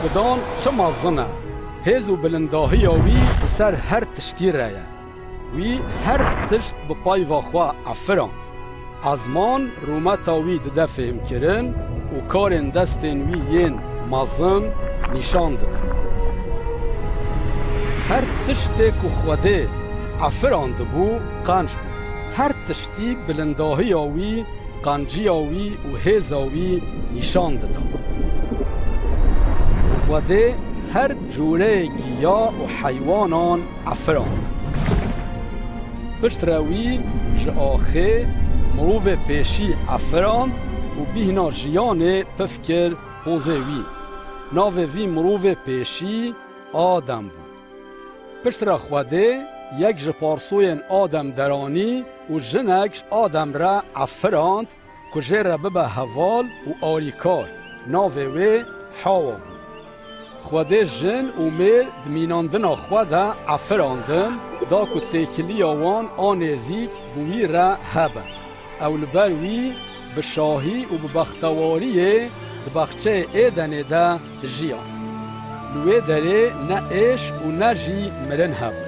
خدان چه مازنه هز و بلنداهی وی بسر هر تشتی رایه وی هر تشت بپای واخوا افران ازمان رومتا وی دده فهم کرن و کارن دستن وی ین مازن نشان دادن هر تشتی که خوده افراند بو قنج بو هر تشتی بلنداهی وی قنجی وی و هز وی نشان دادن خوده هر جوره گیا و حیوانان افراند پشت روی جآخه مروف پیشی افراند و بیهنا جیان پفکر پوزه وی ناو وی مروف پیشی آدم بود پشت را خوده یک جپارسوین آدم درانی و جنکش آدم را افراند که جه را ببه حوال و آریکار ناو وی حاوا بود خوده جن و میر دمیناندنا خوده افراندن دا که تیکلی آوان آنزیک بوی را هبه اول بروی به شاهی و به بختواری دبخچه ایدن ده جیان لوی داره نه ایش و نه جی مرن هبه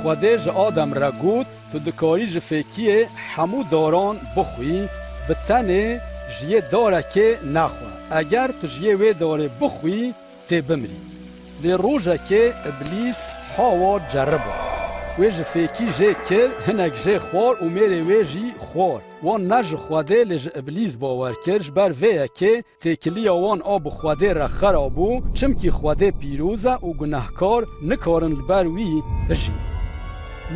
خوده جه آدم را گود تو دکاری جه فکیه همو داران بخوی به تنه جیه داره که نخواه اگر تو جیه وی داره بخوی تی بمری لی روژه که ابلیس حاوا جربه وی جه فیکی جه کر هنک جه خوار و میره وی جی خوار وان نج خوده لی جه ابلیس باور کرش بر ویه که تیکلی وان آب خوده را خرابو چمکی خوده پیروزه و گناهکار نکارن لبر وی بجی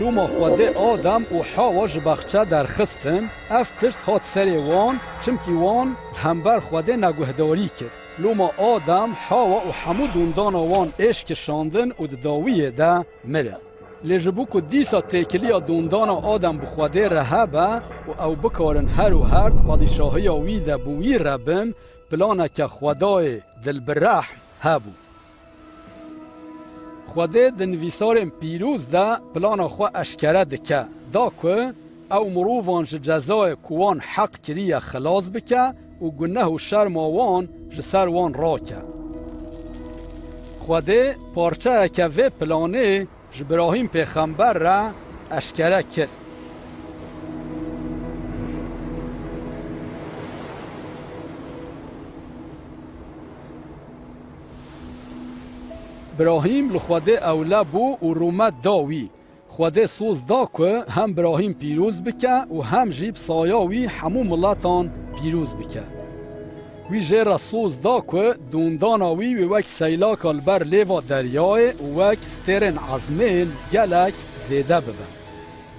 لوما خوده آدم و حاوا جه بخچه در خستن افتشت هات سری وان چمکی وان همبر خوده نگهداری کرد لوما آدم حاوا و همو دوندان وان عشق شاندن و داویه ده مره لیجبو که دیسا تیکلی دوندان آدم بخواده رهبه و او بکارن هر و هرد پادشاهی وی ده بوی ربن پلانه که خدای دل برحم هبو خوده دنویسار پیروز ده پلانه خواه اشکره دکه دا که او مروفان جزای کوان حق کریه خلاص بکه و گناه و شرم وان جسر وان را که خوده پارچه که وی پلانه جبراهیم پیغمبر را اشکره کرد براهیم لخوده اوله بو و رومت داوی خوده سوز دا که هم براهیم پیروز بکه و هم جیب سایاوی همو ملتان پیروز بکه وی جه را سوز دا که دونداناوی و وک سیلاک البر لیوا دریای و وک سترن عظمین گلک زیده ببن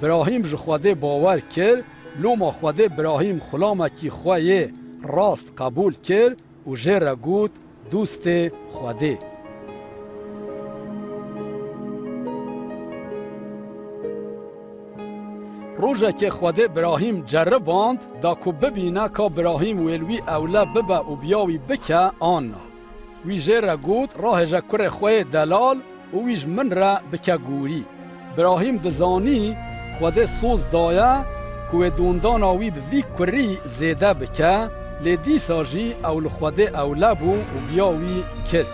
براهیم جو خوده باور کر لوما خوده براهیم خلامکی خواه راست قبول کر و جه را گود دوست خوده روژه که خوده براهیم جرباند دا که ببینه که براهیم ویلوی اوله ببه و بیاوی بکه آنه وی جه را گود راه جه کره خواه دلال و ویج من را بکه گوری براهیم دزانی خوده سوز دایه که دوندان آوی بوی کری زیده بکه لیدی ساجی اول خوده اوله بو و بیاوی کرد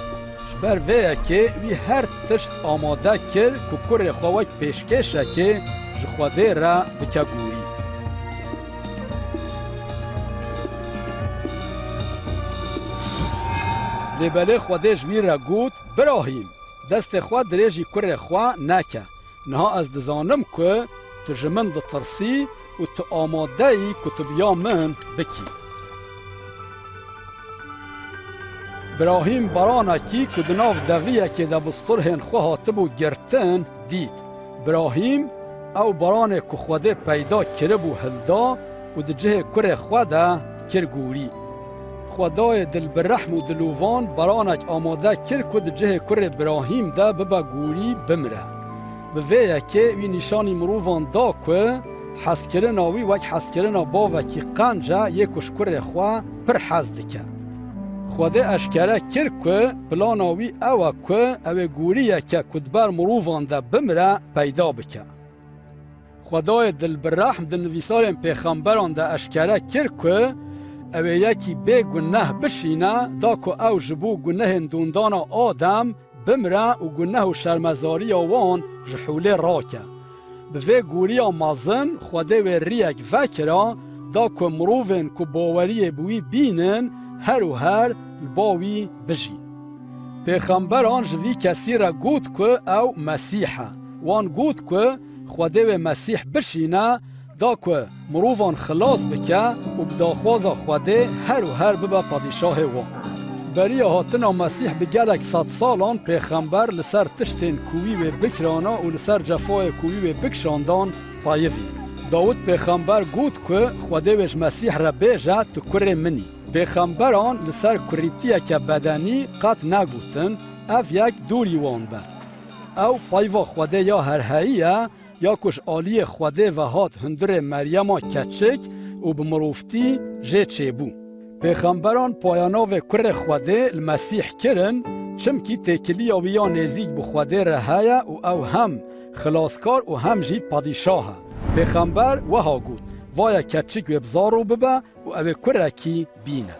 بر ویه که وی هر تشت آماده کرد که کره خواه پیشکشه که جخواده را بکه گوری لیبله خوده جوی را گود براهیم دست خواه دریجی کره خواه نکه نها از دزانم که تو جمن ده ترسی و تو آماده ای که تو بیا من بکی براهیم برانه کی که دناف دویه که ده بسترهن خواه تبو گرتن دید براهیم او برانه که خوده پیدا کرب و هلدا و ده جه کره خوده کرگوری خدای دل برحم و دلووان برانک آماده کرد که ده جه کره براهیم ده ببا گوری بمره به ویه که وی نشانی مروفان دا که حس کرن آوی وک حس کرن با وکی قنجه یکوش کره خواه پر حز دکه خوده اشکره کرد که پلان آوی اوه که اوه گوریه که کدبر مروفان ده بمره پیدا بکه خدای دل برحم دل نویسار پیغمبران ده اشکره کرد که او یکی بی گناه بشینه دا که او جبو گناه دوندان آدم بمره و گناه و شرمزاری آوان جحوله راکه. به گوری مازن خوده و ریک وکره دا که مروفن که باوری بوی بینن هر و هر باوی بجی. پیغمبران جوی کسی را گود که او مسیحه وان گود که خوده و مسیح بشینه دا که مروفان خلاص بکه و بداخواز خوده هر و هر ببا پادشاه وان. بری هاتنا مسیح بگلک 100 سالان پیغمبر لسر تشتین کوی و بکرانا و لسر جفای کوی و بکشاندان پایوی. داود پیغمبر گود که خوده وش مسیح را بیجه تو کره منی. پیغمبران لسر کریتیه که بدنی قط نگوتن اف یک دوری وان به. او پایوا خوده یا هرهاییه یا کش آلی خوده و هات هندر مریم کچک و بمروفتی جه چه بو. پیغمبران پایاناو کر خوده المسیح کرن چمکی تکلی آویا نزیگ بو خوده رهایه و او هم خلاصکار و هم جی پادشاه. پیغمبر وها گود وای کچک و بزارو ببه و او کرکی بینه.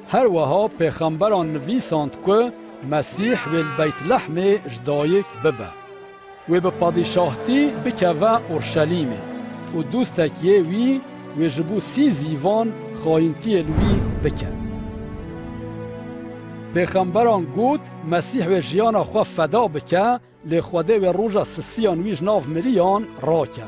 هر وها پیغمبران نویساند که مسیح و بیت لحم جدایک ببه و به پادشاهتی بکوه اورشلیمه و دوستکیه وی و جبو 30 زیوان خاینتی الوی بکن. پیغمبران گود مسیح و جیانا خواه فدا بکه لخوده و روژا سسیان ویج 9 میلیون را که.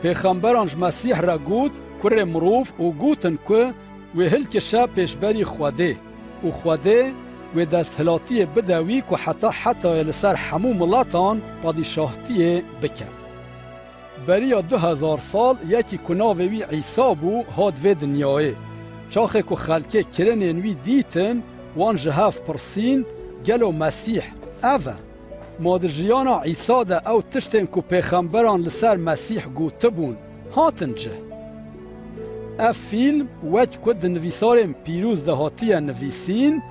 پیغمبران مسیح را گود کره مروف و گوتن که و هلکشه پیشبری خوده و خوده و دستهلاتی بدوی که حتی لسر همو ملاتان پادشاهتی بکن. بریا 2000 سال یکی کناوی عیسی بو هاد و دنیای. چاخه که خلکه کرنین وی دیتن وان جهاف پرسین گلو مسیح اوه. مادر جیانا عیسی ده او تشتن که پیغمبران لسر مسیح گوته بون هاتن جه. اف فیلم وچ کد نویسارم پیروز ده هاتیه نویسین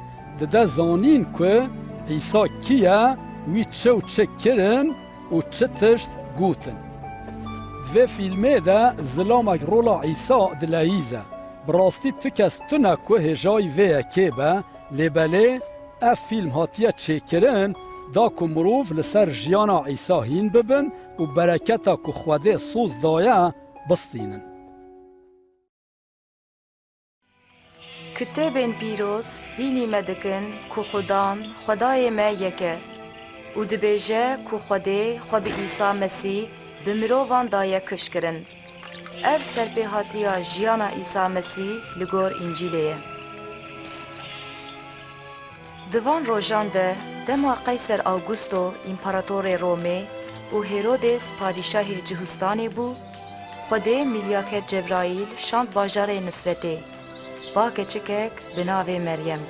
ده زانین که عیسی کیه وی چه و چه کرن و چه تشت گوتن. و فیلمه ده زلامک رولا عیسی دلاییزه. براستی تو کس تو نکو هجای و اکیبه لبله اف فیلم هاتیه چه کرن دا که مروف لسر جیانا عیسی هین ببن و برکتا که خوده سوز دایه بستینن. کتابین پیروز هینی مدکن که خدای ما یکه و دبیجه که خوده خواب عیسی مسیح بمروان دایه کش کرن. اف سرپیهاتیا جیانا عیسی مسیح لگور انجیلیه. دوان روژان ده دما قیصر آگوستو امپراتور رومه و هیرودس پادشاه جهستانی بو خوده ملیاکت جبرائیل شاند باجار نصرته با کچکک بناو مریم.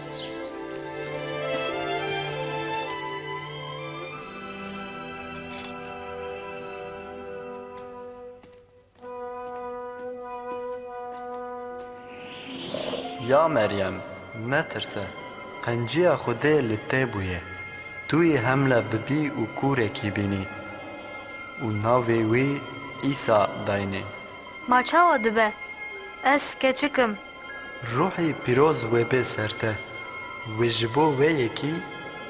یا مریم نترسه قنجی خوده لطه بویه توی حمله ببی و کوره کی بینی و ناوی وی ایسا داینه ما چاوا دبه اس کچکم روحی پیروز و به سرته و جبو و یکی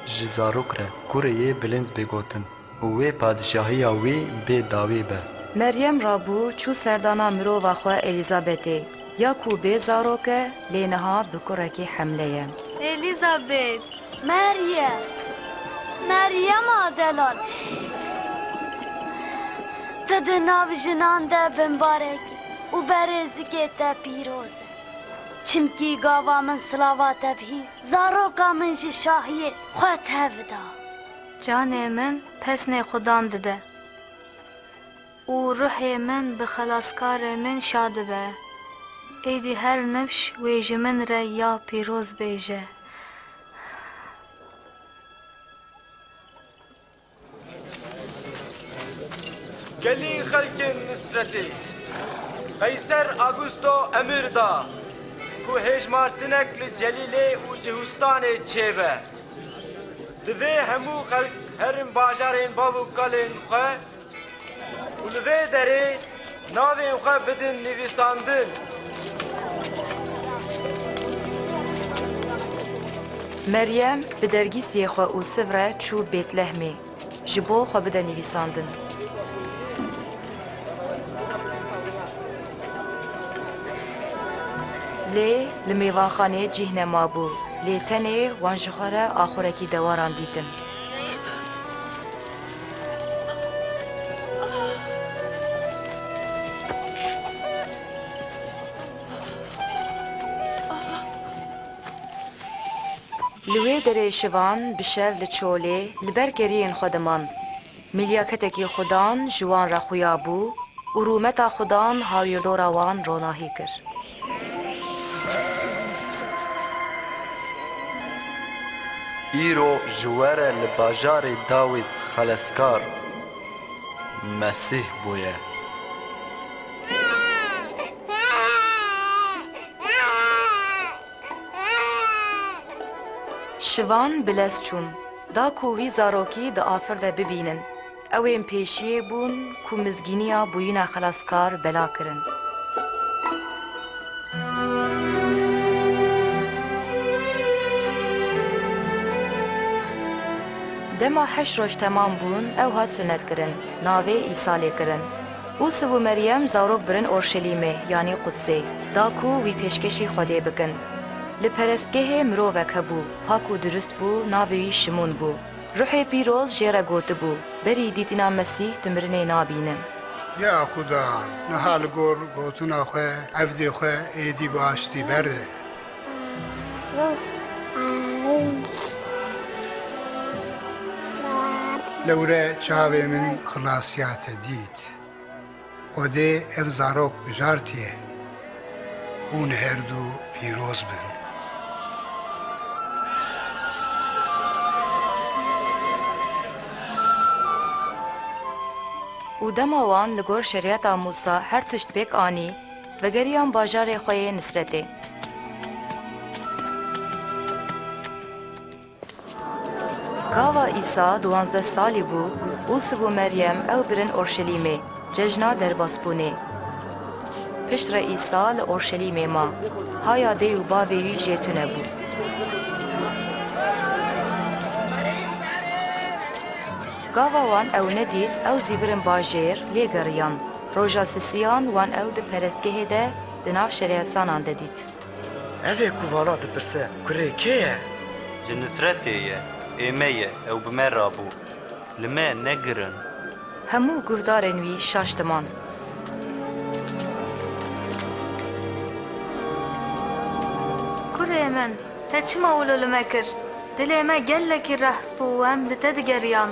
جزارو کره کوره یه بلند بگوتن و وی پادشاهی وی به داوی به. مریم رابو چو سردانا مرو و خواه الیزابته یا کو به زاروکه لینها بکرکی حمله. الیزابت مریم آدلان تو ده ناو جنان ده بمبارک و برزگه ده پیروزه چمکی گاوا من سلاوات بهیز زاروکا من جی شاهی خواه تفدا جان من پسن خدان ده و روح من بخلاصکار من شاد به ایدی هر نفش ویج من را یا پیروز بیجه. گلی خلق نصرتی قیصر آگوستو امر دا کو هیج مارتنک لجلیله و جهستان چیبه دوی همو خلق هرم باجارین بابو کالین خواه و دوی داره ناوین خواه بدن نویستاندن Meryem bi dergîstiyê xwe û sivre çû Bêtlehmê ji bo xwe bide nivîsandin. Lê li mêvanxanê cih nemabû, lê tenê wan ji xwe re axurekî dewaran dîtin. Li wê derê şivan bi şev li çolê li ber geriyên xwe diman. Milyaketekî xudan ji wan re xuya bû û rûmeta xudan hawirdora wan ronahî kir. îro ji were li bajarê Dawîd xeleskar Mesîh bûye. Şivan bilez çûn, da ku wî zarokî di afir de bibînin. Ew ên pêşiyê bûn ku mizgîniya bûyîna xeleskar bela kirin. Dema heş roj temam bûn, ew hat sünnet kirin, navê İsa lê kirin. û siv û Meryem zarok birin Orşelîmê yanî Qudsê, da ku wî pêşkeşî Xwedê bikin. Li perestgehê mirovek hebû, pak û durist bû, navê wî Şimûn bû. Ruhê pîroz jê re gotibû, berî dîtîna Mesîh tu mirinê nabînin. Ya Xuda, niha li gor gotuna xwe, evdê xwe êdî baştî berde. Lewre çavê min xilasiya te dît. Xwedê ev zarok bijartiye. Hûn her du pîroz bin. û dema wan li gor şerîeta Musa her tişt pêk anî, vegeriyan bajarê xwe yê Nisretê. Gava İsa 12 salî bû û siv û Meryem ew birin Orşelîmê, cejna derbasbûnê. Pişt re İsa li Orşelîmê ma, haya dê û bavê wî jê tune bû. Gava wan ew nedît, ew zîvirin bajêr lê geriyan. Roja sisiyan wan ew di perestgehê de di nav şerêsanan de dît. Ev ê ku vana dipirse, kurê kê ye? Ji Nisretê ye, ême ye, ew bi me rabû. Li me negirin. Hemû guhdarên wî şaş diman. Kurê min, te çima wilo li me kir? Dilê me gelekî reht bû, em li te digeriyan.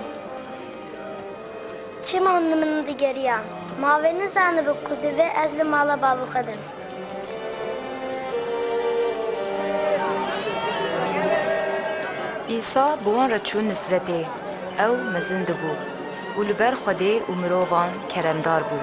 Çima min digeriyan? Mavê nizanibe ku divê ez li mala bavê xwe de. İsa bi wan re çûn Nisretê, ew mezin dibû û li ber Xwedê û mirovan keremdar bû.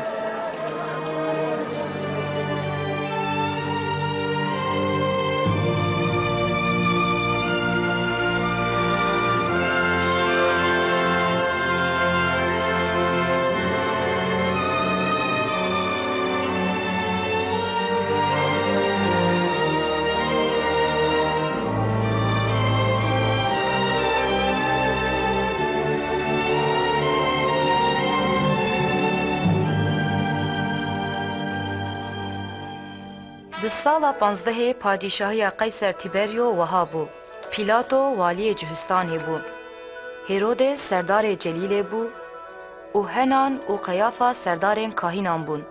Di sala 15 padîşahiya Qeyser Tîberyo wiha bû. Pîlato waliyê Cihistanê bû. Herodes serdarê Celîlê bû û Henan û Qeyafa serdarên kahînan bûn.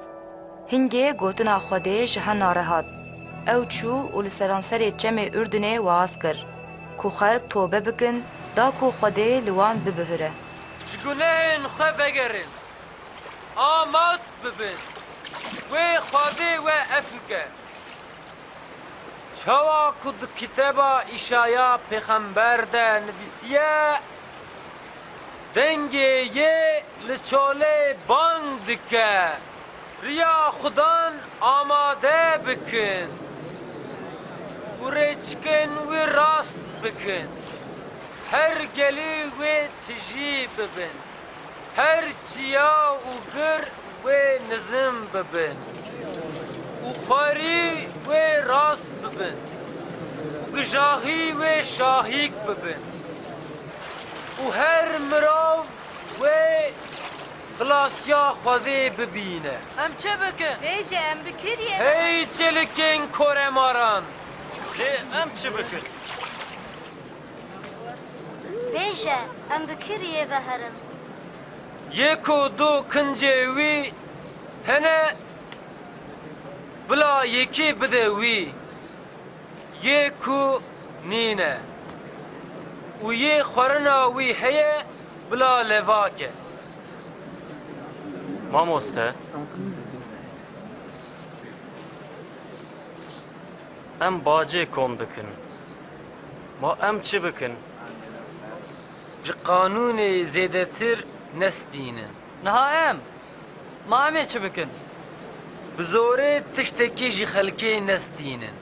Hingê gotina Xwedê ji hena re hat. Ew çû û li seranserê çemê Ürdünê waaz kir ku xelk tobe bikin, da ku Xwedê li wan bibihire. Ji gunehên xwe vegerin, amat bibin, wê Xwedê we efike. Çawa ku di kitêba İşaya pêxember de nivîsiye, dengê yê li çolê bang dike, riya Xudan amade bikin, û rêçikên wî rast bikin, her gelî wê tijî bibin, her çiya û gir wê nizim bibin, û xwarî wê rast bibin, û gijahî wê şahî bibin. û her mirov wê xilasiya Xwedê bibîne. Em çi bikin? Bêje em bikiriye. Hey çelikên koremaran! Lê em çi bikin? Bêje em bikiriye veherin. Yek û du kincê wî hene bila yekê bide wî. Yek û nîne. û yê xwarina wî heye bila levake. Mamoste. Em bacê kom dikin. Ma em çi bikin? Ji qanûnê zêdetir nestînin. Niha em. Ma em ê çi bikin? Bi zorê tiştekî jî xelkê nestînin.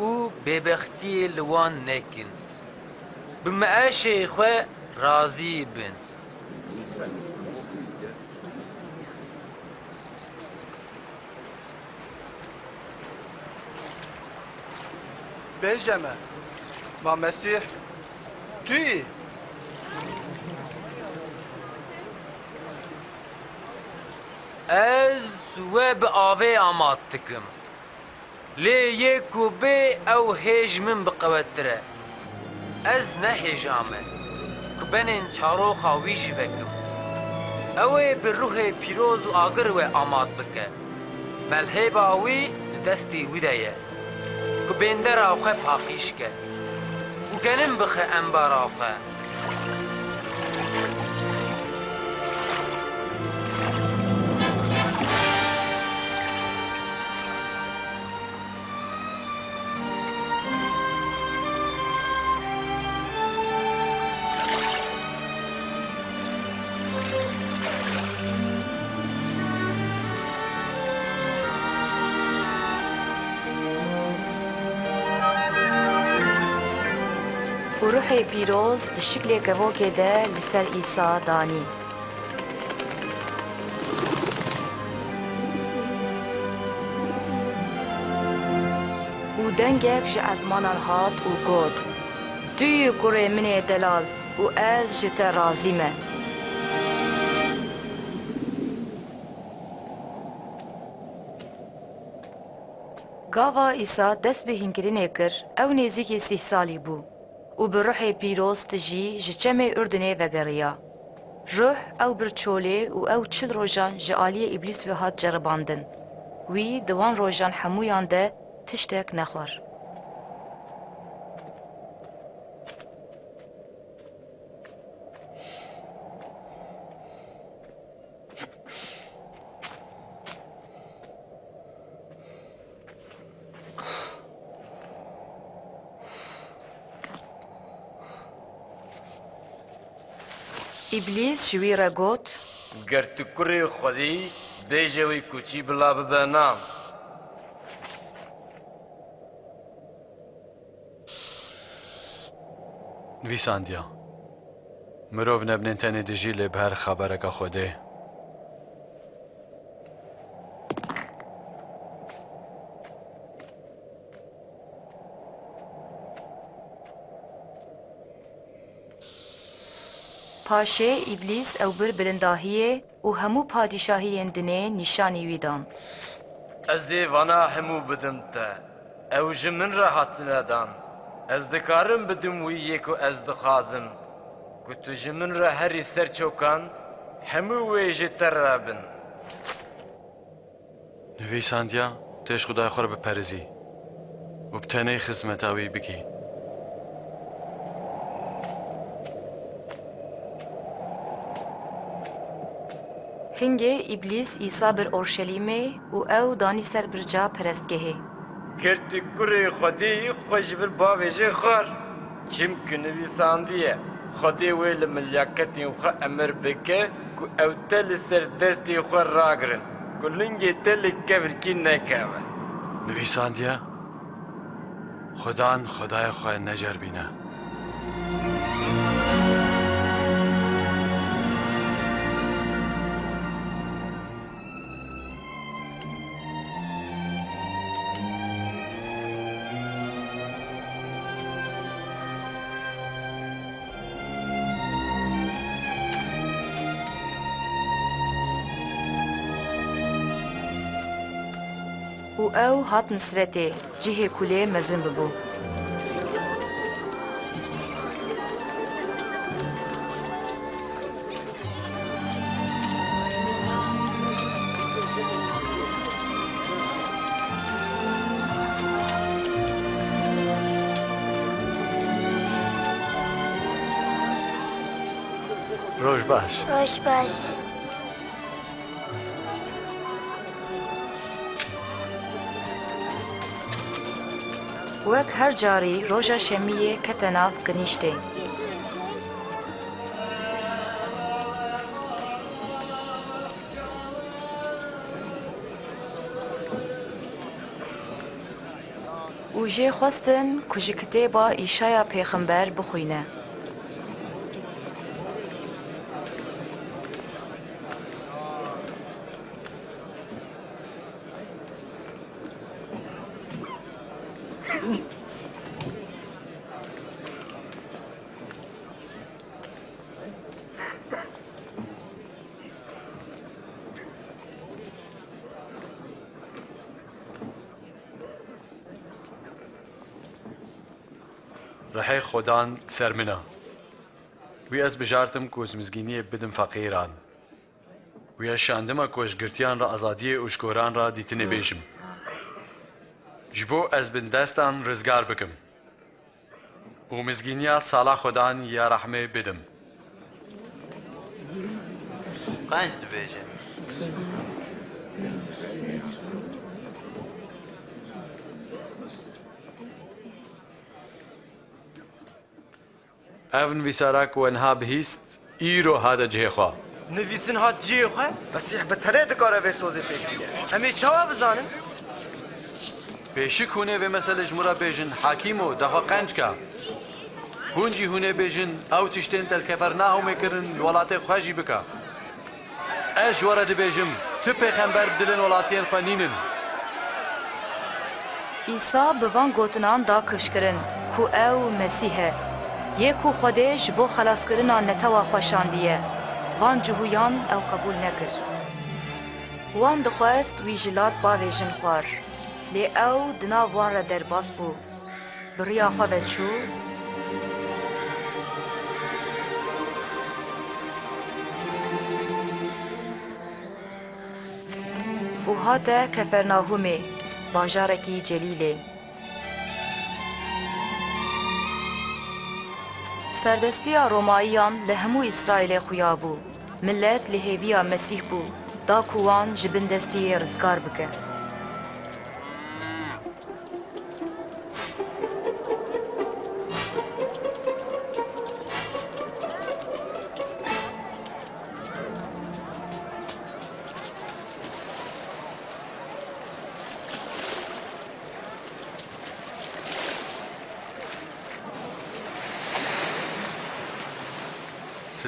û bêbextiyê li wan nekin. Bi meeşê xwe razî bin. Bêje me, ma Mesîh tu yî. Ez we bi avê amat dikim. Lê yek û bê ew hêj min biqewettir e. Ez nehêjame ku benên çaroxa wî jî vekim. Ew ê bi ruhê pîroz û agir we amat bike. Melhêba wî di destê wî de ye. Ku bêndera xwe paqîş ke. û genim bixe embara xwe. û ruhê pîroz di şiklê kevokê de li ser Îsa danî. û dengek ji ezmanan hat û got: Tu yî kurê min ê delal û ez ji te razî me. Gava Îsa dest bi hînkirinê kir, ew nêzîkî 30 salî bû û bi ruhê pîroz tijî ji çemê Ürdünê vegeriya. Ruh ew bir çolê û ew 40 rojan ji aliyê îblîs ve hat ceribandin. Wî di wan rojan hemûyan de tiştek nexwar. İblis ji wî re got: Ger tu kurê Xwedî bêje wî kuçî bila bibe nam. Nivîsandiya. Mirov nebinên tenê dijî lê bi her xebereka Xwedê. Paşê İblis ew bir bilindahiyê û hemû padîşahiyên dinê nîşanî wî dan. Ez ê vana hemû bidim te. Ew ji min re hatine dan. Ez dikarim bidim wî yê ku ez dixwazim. Ku tu ji min re herî ser çokan, hemû wê ji te re bin. Nivîsandiya têj Xudaya xwe re biperîzî û bi tenê xizmeta wî bikî. Hingê İblis İsa bir Orşelîmê û ew danî ser birca perestgehê. Ger tu kurê Xwedî xwe ji vir bavê jê xwar. Çimkî nivîsandiye Xwedê wê li milyaketên xwe emir bike ku ew te li ser destê xwe ragirin. Ku lingê te li kevirkî nekeve. Nivîsandiye Xudan Xwedaya xwe neceribîne. و او هات نسرته جهه کلی مزن ببو. روش باش. روش باش. وەک هەر جاری ڕۆژە شەمیە کەتە ناو گەنیشتێ. و jê xwestin ku ji kitêba Îşaya Pêxember bixwîne. رحی خودان سر منا وی از بجارتم کوز مزگینی بدم فقیران وی از شاندم کوش گرتیان را آزادی اوشکوران را دیتنه بیشم جبو از بندستان رزگار بکم و مزگینیا سالا خودان یا رحمه بدم قنج دبیجه اون ویسارک و انها بهیست ایرو هادا جه خوا نویسن هات جه خوا مسیح به تره دکاره وی سوزی پیکیه امی چاوا بزانن پیشی کونه و مثل جمورا بیجن حاکیمو دخوا قنج که هونجی هونه بیجن او تشتین تل کفر ناهو میکرن ولات خواجی بکا اش ورد بیجم تو پیغمبر بدلن ولاتین خوانینن ئیسا bi van gotinan da kişkirin ku ew Mesîh e yê ku Xwedê ji bo xelaskirina netewa xweşandiye van cihûyan ew qebûl nekir wan dixwest wî ji lat bavê jin xwar lê ew di nav wan re derbas bû bi rêya xwe ve çû û hate Kefernahûmê bajarekî celîlê Serdestiya Romayiyan li hemû İsraîlê xuya bû. Millet li hêviya Mesîh bû, da ku wan ji bin destiyê rizgar bike.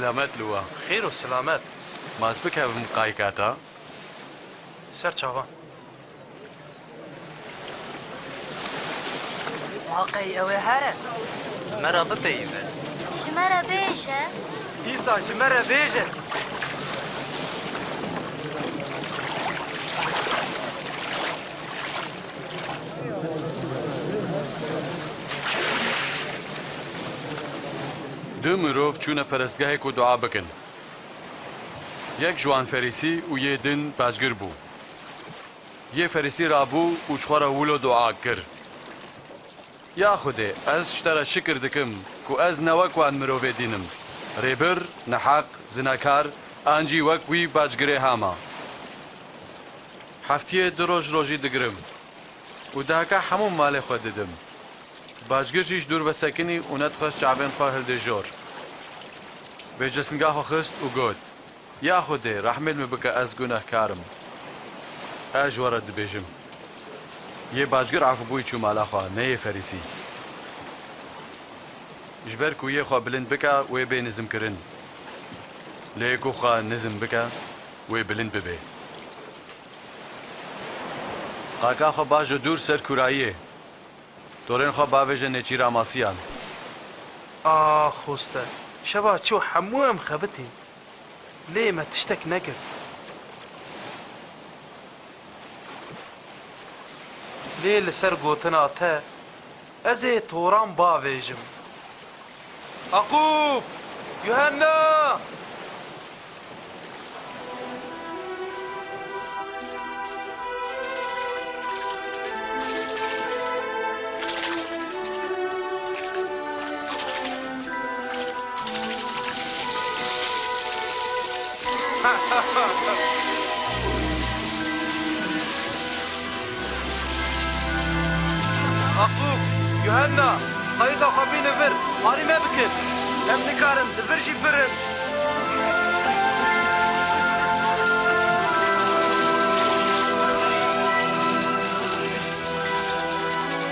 سلامت لوا خیر و سلامت ماز بکەوم قایکاتا سەر چاوان واقعی ئەوێ هەرە مرا بپەیوە ji me re bêje ئیسا ji me re bêje دو مرۆڤ چوونە پەرستگەهێک و دوعا بکەن یەک جوان فەریسی و یê din باجگر بوو یê فەریسی رابوو و ji xwe re wilo دوعا kir ya Xwedê ez ji te re şikir dikim ku ez ne wek wan mirovê dînim rêbir neheq zinekar an jî wek wî bacgirê hema heftiyê du roj rojî digirim û diheka hemû malê xwe didim Bacgir jî ji dûr vesekinî û nedixwest çavên xwe hildêjor. Vê cesinga xwe xist û got: Ya Xwedê, rehmê me bike ez gunehkar im. Ez ji we re dibêjim. Yê bacgir afbûyî çû mala xwe, ne yê ferîsî. Ji ber ku yê xwe bilind bike, wê bê nizmkirin. Lê ku xwe nizm bike, wê bilind bibe. Qaka xwe baş ji dûr ser kurayiyê. Torên xwe bavêje nêçîra masiyan. خوسته شەوا چوو هەموو ئەم خەبەتی لێ me tiştek nekir لێ لەسەر گوتنا تە ئەزێ تۆڕان باوێژم عەقوب یوهەننا عەقوب یوهەننا قەیدا خەبینە ڤر هاڵی مە بکرد ئەم نکارم دڤرژی برن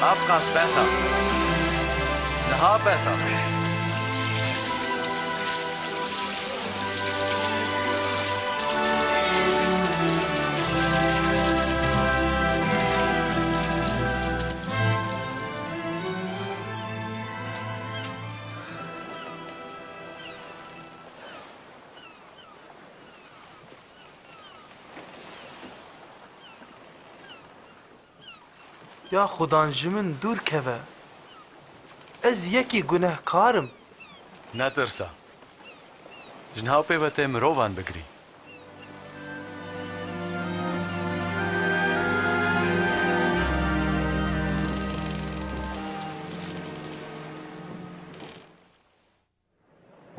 ئافقاس بەسە نەها بەسە یا خودان ji min dûr keve ez yekî gunehkarim نەترسە ژنهاو پێوە تێ مرۆڤان بگری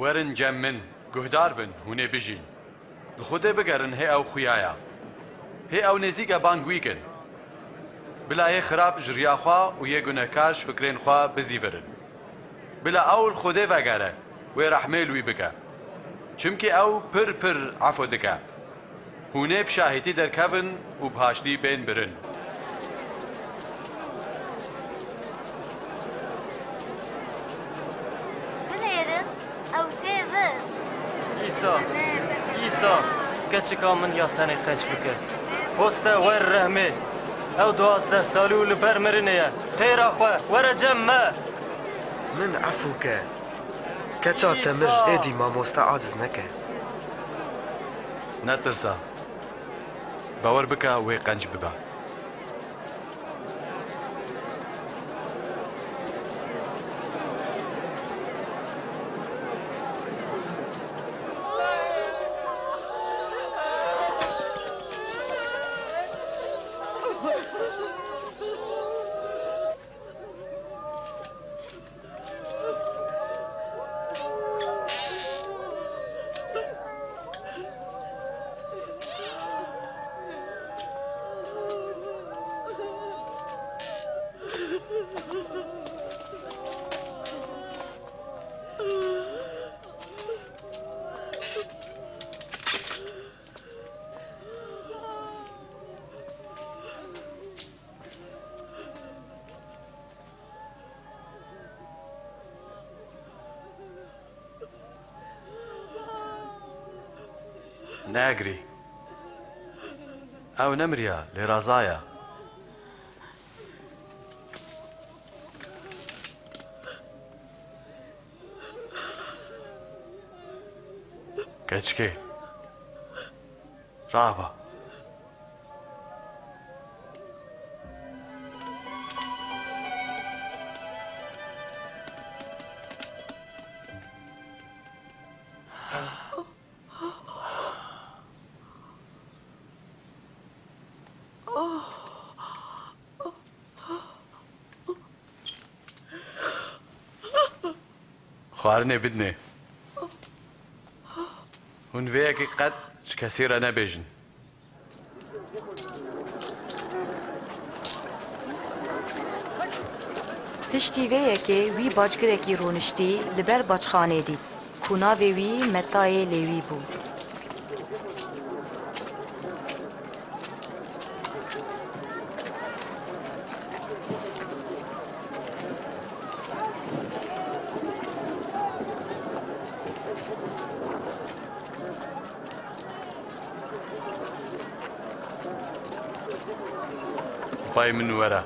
وەرن جەم من گوهدار بن هونێ بژین li Xwedê bigerin hê ew xuyaya hê ew nêzik e bangwîkin bila yê xirab ji riya xwe û yê gunehkar ji fikrên xwe bizîvirin bila ew li Xwedê vegere wê rehmê li wî bike çimkî ew pir pir efo dike hûnê bi şahîtî derkevin û bi haştî bên birin binêrin ew tê vir ئیسا کەچکا من یا تەنێ قەنج بکە هۆستە وەر رەحمێ ئەو 12 ساڵی و لەبەر مرنەیە خێرا خوێ وەرە جەممە من عەفوکە کەچا تەمر ئێدی مامۆستا عاجز نەکە نەترسە باوەڕ بکە وێ قەنج ببە ناگری ئەو نەمریە لێرازایە کەچکێ ڕابە خواردنێ بدنێ hûn vêyekê qet ji kesî re nebêjin Piştî vê yekê wî baçgirekî rûniştî li ber baçxanê dît ku navê wî Metayê Lêwî bû. پای من وەرە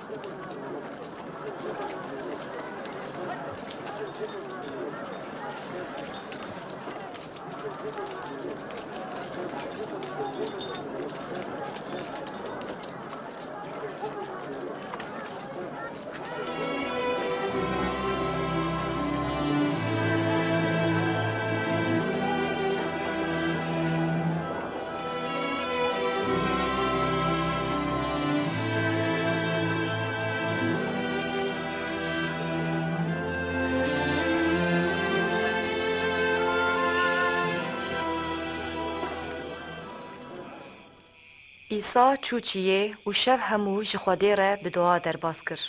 ئیسا چوچیە و شەو هەموو ji Xwedê re bi dua derbas kir.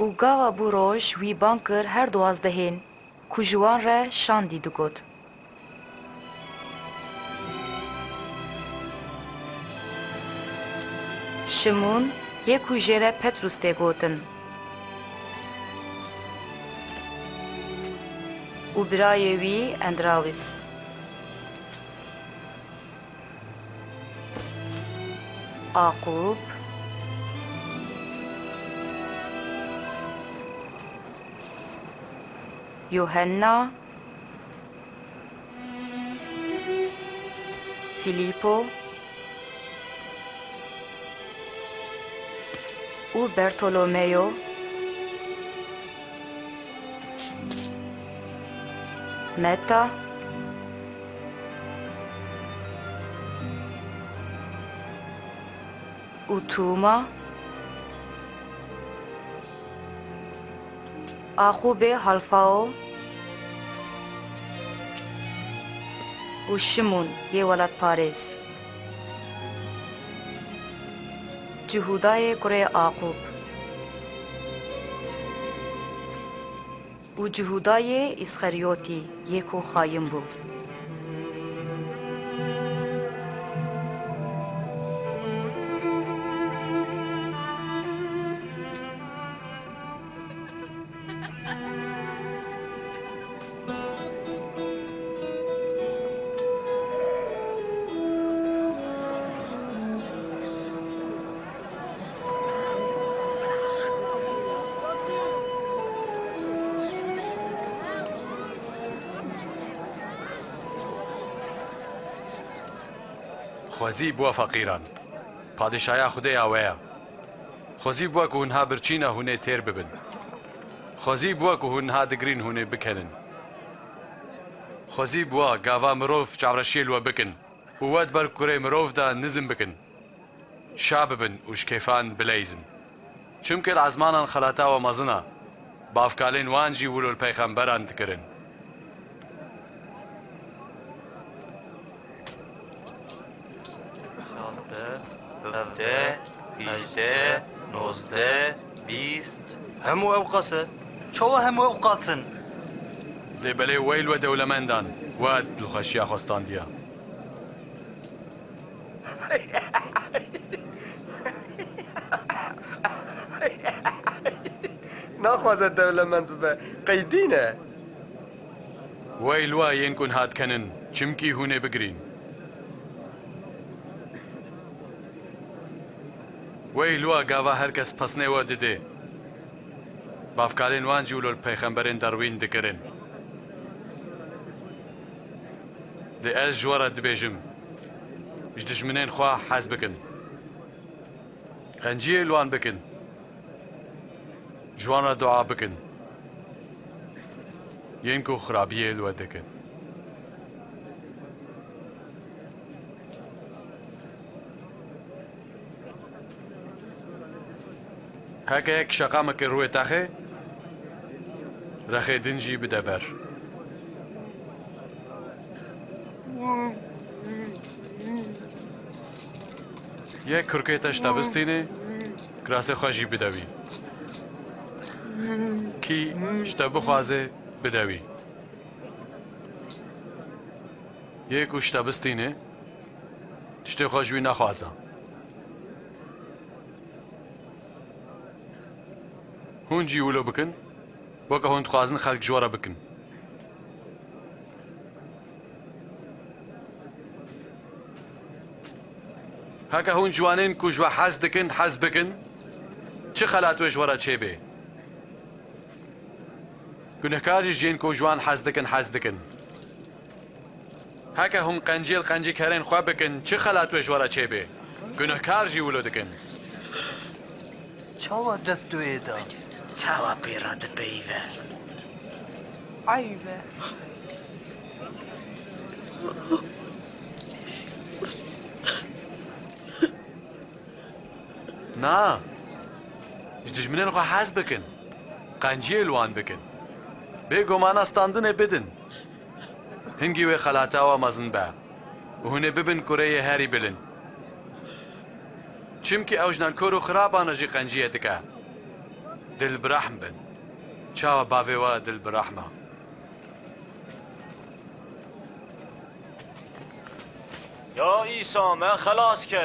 û gava bû roj wî ban kir her duwazdehên ku ji wan re şandî digot. Şimûn yê ku jê re Petrus tê gotin. û birayê wî Endrawîs. Aqub, Yohanna, Filippo û Bertolomeo, Meta, û Tûma, Aqubê Halfao û Şimûn yê welatparêz. Cihudayê kurê Aqub û Cihudayê İsxeriyotî yê ku xayîn bû. خوازی بووە فەقیران پادشایە خودەی ئەوەیە خوازی بووە کە هونها برچینە هونێ تێر ببن خوازی بووە کە هونها دگرین هونێ بکەنن خوازی بووە گاوا مرۆڤ چاوڕەشیێلوە بکن و وەت بەر کوڕێ مرۆڤدا نزم بکن شا ببن و شکێفان بلەیزن چونکە عەزمانان خەلاتاوە مەزنە بافکالێن وانجی ولۆل پەیغەمبەران دکردن بیجده، نوزده، بیست همو او قاسه چوه همو او قاسن لێبەلێ وەیل وە دەولەمەندان وەت دڵخۆشیە خۆستاندیە ناخوازە دەولەمەند ببە قەیدینە وەیل وە یەن کون هاتکەنن چمکی هونێ بگرین وەیل وە گاوا هەرکەس پەسنێوە ددێ بافکارێن وان جوولۆل پەیغەمبەرێن دەڕوین دکردن دێ ئەس ژوەرە دبێژم ژ دژمنێن خوا حەز بکن قەنجیە لوان بکن جوانە دوعا بکن یەن کو خراپیە لوە دکن هەکەیەک شەقامەکە ڕوێ تاخێ رەخێ دنجی بدەبەر یەک کورکێتە شتا بستینێ کراسێ خۆشی بدەوی کی شتە بخوازێ بدەوی یەک و شتە بستینێ تشتێ خۆشوی نەخوازە هونجی ولو بکن وەکە هۆن دخوازن خەڵک ژۆرە بکن هەکە هون جوانین کو ژوە حەز دکن حەز بکن چ خەلاتوێ ژوەرە چێبێ گونەکاری ژێن کۆ جوان حەز دکن حەز دکن هەکە هون قەنجێل قەنجی کەرێن خوا بکن چ خەلاتوێ ژوەرە چێبێ گونەکارژی ولو دکن چاوە دەست دوێدا چاوە پێڕە دەپەیوە عیبە نا دژمنên xwe hez bikin qenciyê li wan bikin bêgomana standinê bidin hingî wê xelata we mezin be û hûn ê bibin kureyê herî bilind çimkî ew jinalkor û xiraban jî qenciyê dike dil bi rehm bin çawa bavê we dil bi rehma یا عیسی من خلاص که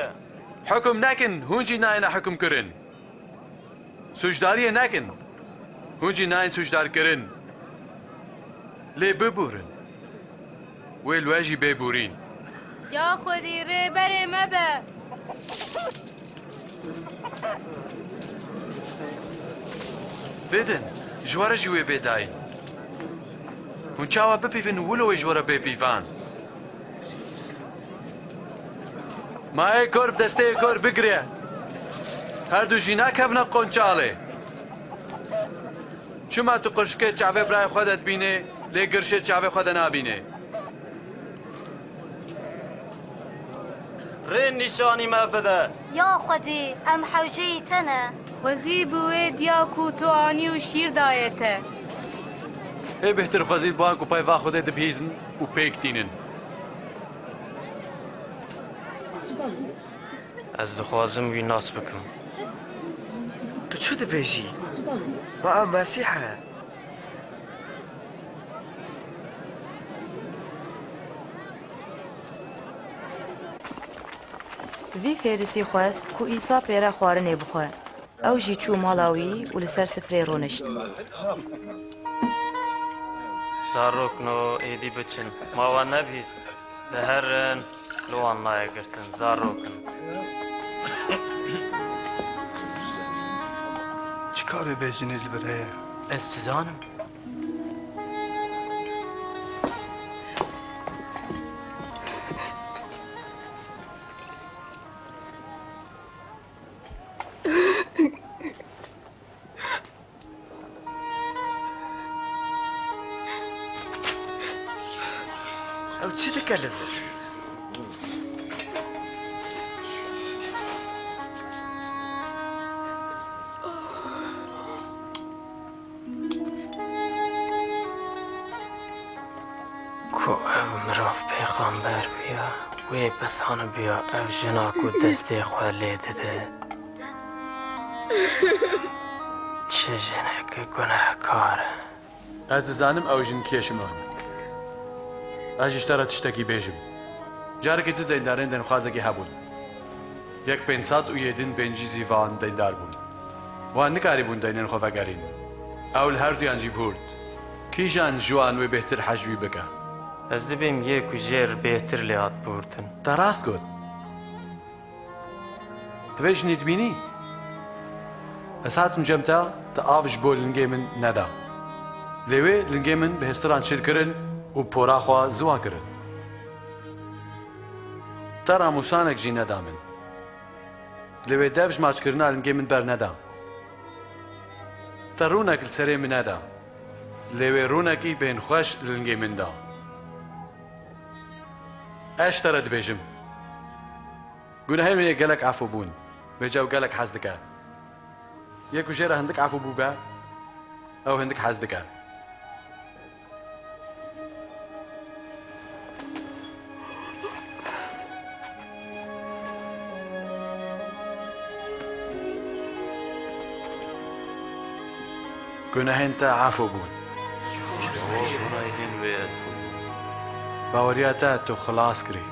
حکم nekin hûn jî nayêne hikm kirin sûcdariyê nekin hûn jî nayên sûcdarkirin lê bibûrin wê li we jî bêbûrîn Ya Xwedî rêberê me be. bêdin ji were jî wê bêdayîn hûn çawa bipîvin wilo wê ji were bêpîvan Mayê kor bi desteyê kor bigire her du jî nakevne qonçalê çima tu qirşikê çavê birayê xwe de dibînê lê girşê çavê xwe de nabînê رێ نیشانی me bide یا خودی ام حوجی تنه Xwezî bi wê diyak û tu anî û şîr daye te. ê bêhtir xwezî wan ku peyva Xwedê dibihîzin û pêk tînin ez dixwazim wî nas bikim Tu çi dibêjî? Ma em Mesîh e. Vî Fêrîsî xwest ku Îsa pêre xwarinê bixwe. Ew jî çû mala wî û li ser sifrê rûnişt. zarokno êdî biçin ma wan nebîst li herin li wan naye girtin zarokin Çi karê bêjinê li bir heye? Ez çi zanim? Ew çi dike li vir? ku ev mirov pêxamber bûye wê besane bûye ev jina ku destê xwe lê dide çi jinekî gunehkar e ez dizanim ew jin kêşiman ez ji te re tiştekî bêjim carekê tu deyndarên denxwazekî hebûn yek 507 pêncî zîvan deyndar bûn wan nikarîbûn deynên xwe vegerîn ew li her duyan jî bûrd kîjan ji wan wê bêhtir hejwî bike ez dibêm yê ku jêr bêhtir lê hat bûrtin te rast got tu vê jinî dibînî ez hatim cem te te av ji bo lingê min neda lê wê lingê min bi hêstiran şîrkirin û pora xwe ziwa kirin te ramûsanek jî neda min lê wê dev ji maçkirina lingê min berneda te rûnek li serê min neda lê wê rûnekî bên xweş li lingê min da ez te re dibêjim gunehên wê gelek efû bûn wê cew gelek hez dike yek ku jê re hindik efû bû be ew hindik hez dike gunehên te efû bûn baweriya te tu xilas kirî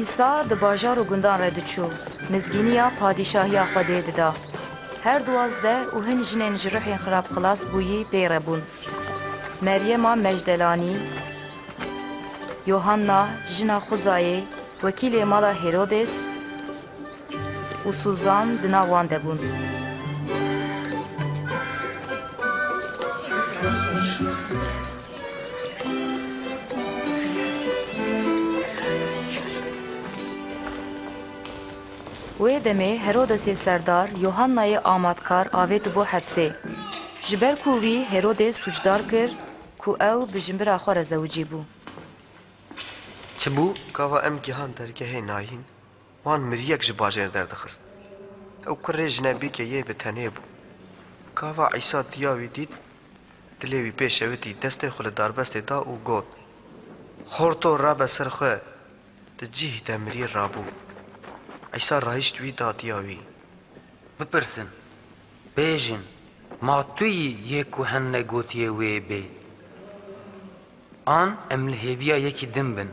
İsa di bajar û gundan re diçû, mizgîniya padîşahiya Xwedê dida. Her duwazde û hin jinên ji rihên xirab xilas bûyî pê re bûn. Meryema Mejdelanî, Yohanna jina Xuzayê, wekîlê mala Herodes û Suzan di nav wan de bûn. وی دمه هرودسی سردار یوحنای آمادکار آوید بو حبسه. جبر کووی هرودس سوجدار کر کو او بجنبرا خور زوجی بو. چه بو؟ کاوا ام گیهان درگه ناین وان مریک جباجر دردخست. او کره جنبی که یه به تنه بو. کاوا عیسی دیاوی دید دلیوی پیش اویدی دسته خل داربست دا او گود. خورتو رابه سرخواه دجیه دمری رابو. عیسی رایشت وی دا دیاوی. بپرسن بیجن ما توی یکو هنه گوتیه وی بی آن ام لحیویا یکی دم بن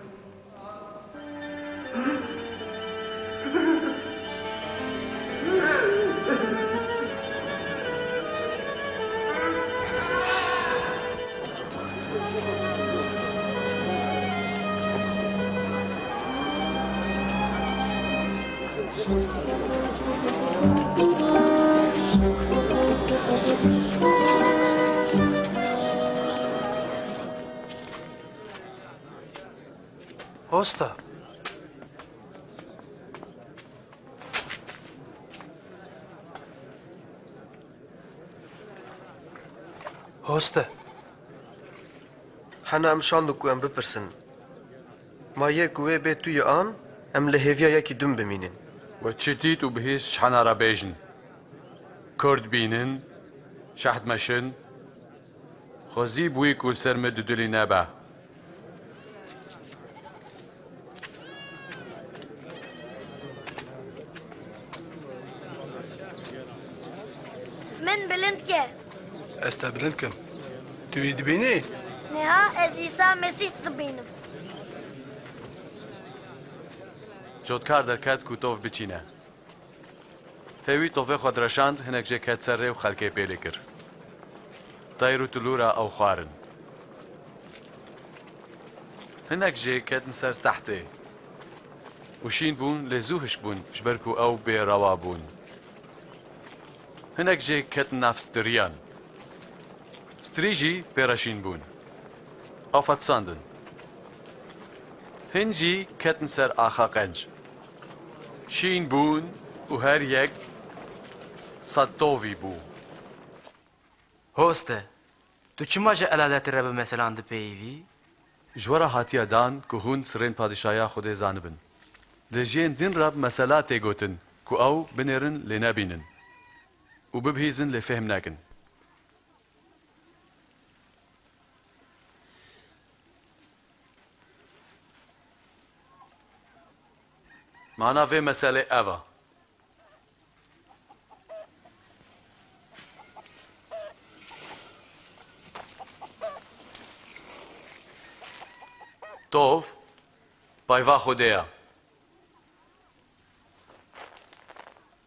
هستا هستا حنا ام شاندو کو ام بپرسن ما یک وی به توی آن ام لحیویا یکی دم بمینن و چتیت و بهیز شحنا را بیجن کرد بینن شحت مشن خوزی بوی کل سرم دودلی نبا من بلند که استا بلند کم توی دبینی؟ نه از عیسی مسیح دبینم جودکار درکت کوتوف بچینه هەوی تۆڤێ خۆدرەشاند هەنێک جێکات سەرڕێ و خەڵکێ پێلێ کرد تایر و تلورە ئەو خوارن هەنێک جێ کەتن سەر تەحتێ وشین بوون لێ زوو هشک بوون ژبەرک و ئەو بێڕەوا بوون هەنێک جێ کەتن ناف ستریان ستریژی پێرەشین بوون ئەو فەتساندن هەنجی کەتن سەر ئاخا قەنج شین بوون و هەر یەک سەد تۆڤی بوو هۆستە تو چما جە ئەلالەتی ڕێ بە مەسەلان دپێیوی ژوەرە هاتیە دان کو هون سرێن پادیشایا خودێ زانبن لێژێن دین ڕاب مەسەلا تێگوتن کو ئەو بنێرن لێ نەبینن و ببهیزن لێ فێم نەکن مانا vê meselê ev e tov payva xwedê ye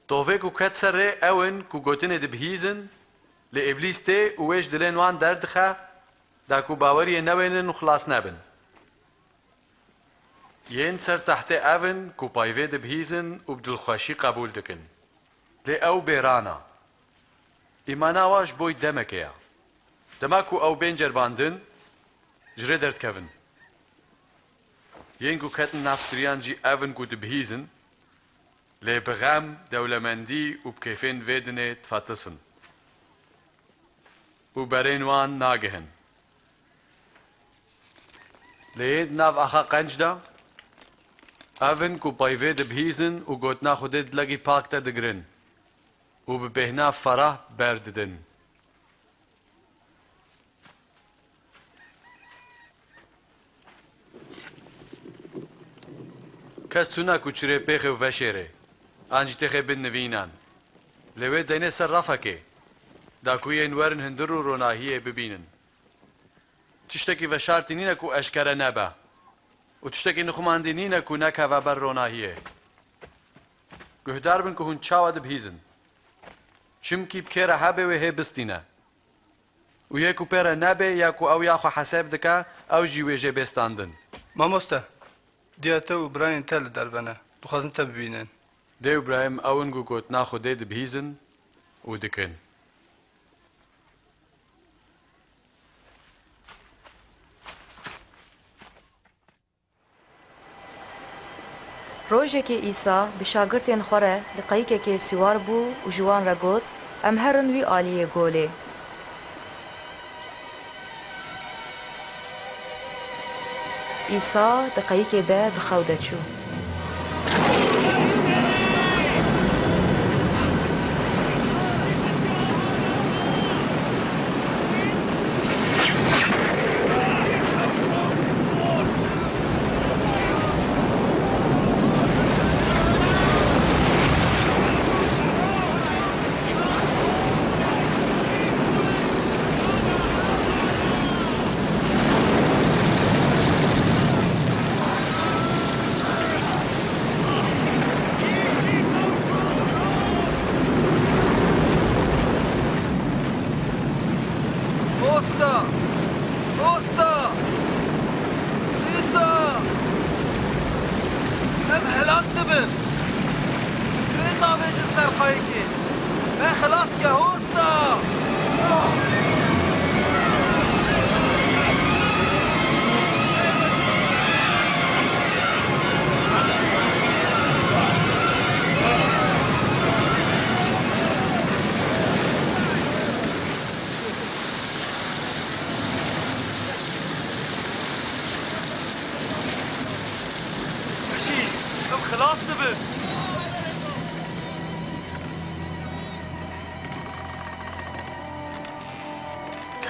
tovê ku ket serê ew in ku gotinê dibihîzin lê îblîs tê û wê ji dilên wan derdixe da ku baweriyê newênin û xilas nebin yên ser tehtê ev in ku payvê dibihîzin û bi dilxweşî qebûl dikin lê ew bêran e îmana wa ji bo demekê ye dema ku ew bên cerbandin ji rê derdikevin yên ku ketin nav stiriyan jî ev in ku dibihîzin lê bi xem dewlemendî û bi kêfên vê dinê difetisin û berên wan nagihin lê yên nav axa qenc de ev in ku payvê dibihîzin û gotina Xwedê dilekî pak te digirin û bi bêhna ferah berdidin kes tune ku çirê pêxê û veşêrê an jî têxê binivînan lê wê deynê ser rafekê da ku yên werin hindir û ronahiyê bibînin tiştekî veşartî nîne ku eşkere nebe û tiştekî nixumandî nîne ku nekeve ber ronahiyê guhdar bin ku hûn çawa dibihîzin çimkî bi kêre hebe wê hê bistîne û yê ku pêre nebe ya ku ew ya xwe heseb dike ew jî wê jê bêstandin Mamoste diya te û birayên te li derbene dixwazin te bibînin dê û birayên ew in ku gotina Xwedê dibihîzin û dikin روژێکی ئیسا bi şagirtên xwe re li qayîkekê sîwar bû û ji wan re got em herin wî aliyê golê. ئیسا di qayîkê de di xew de çû.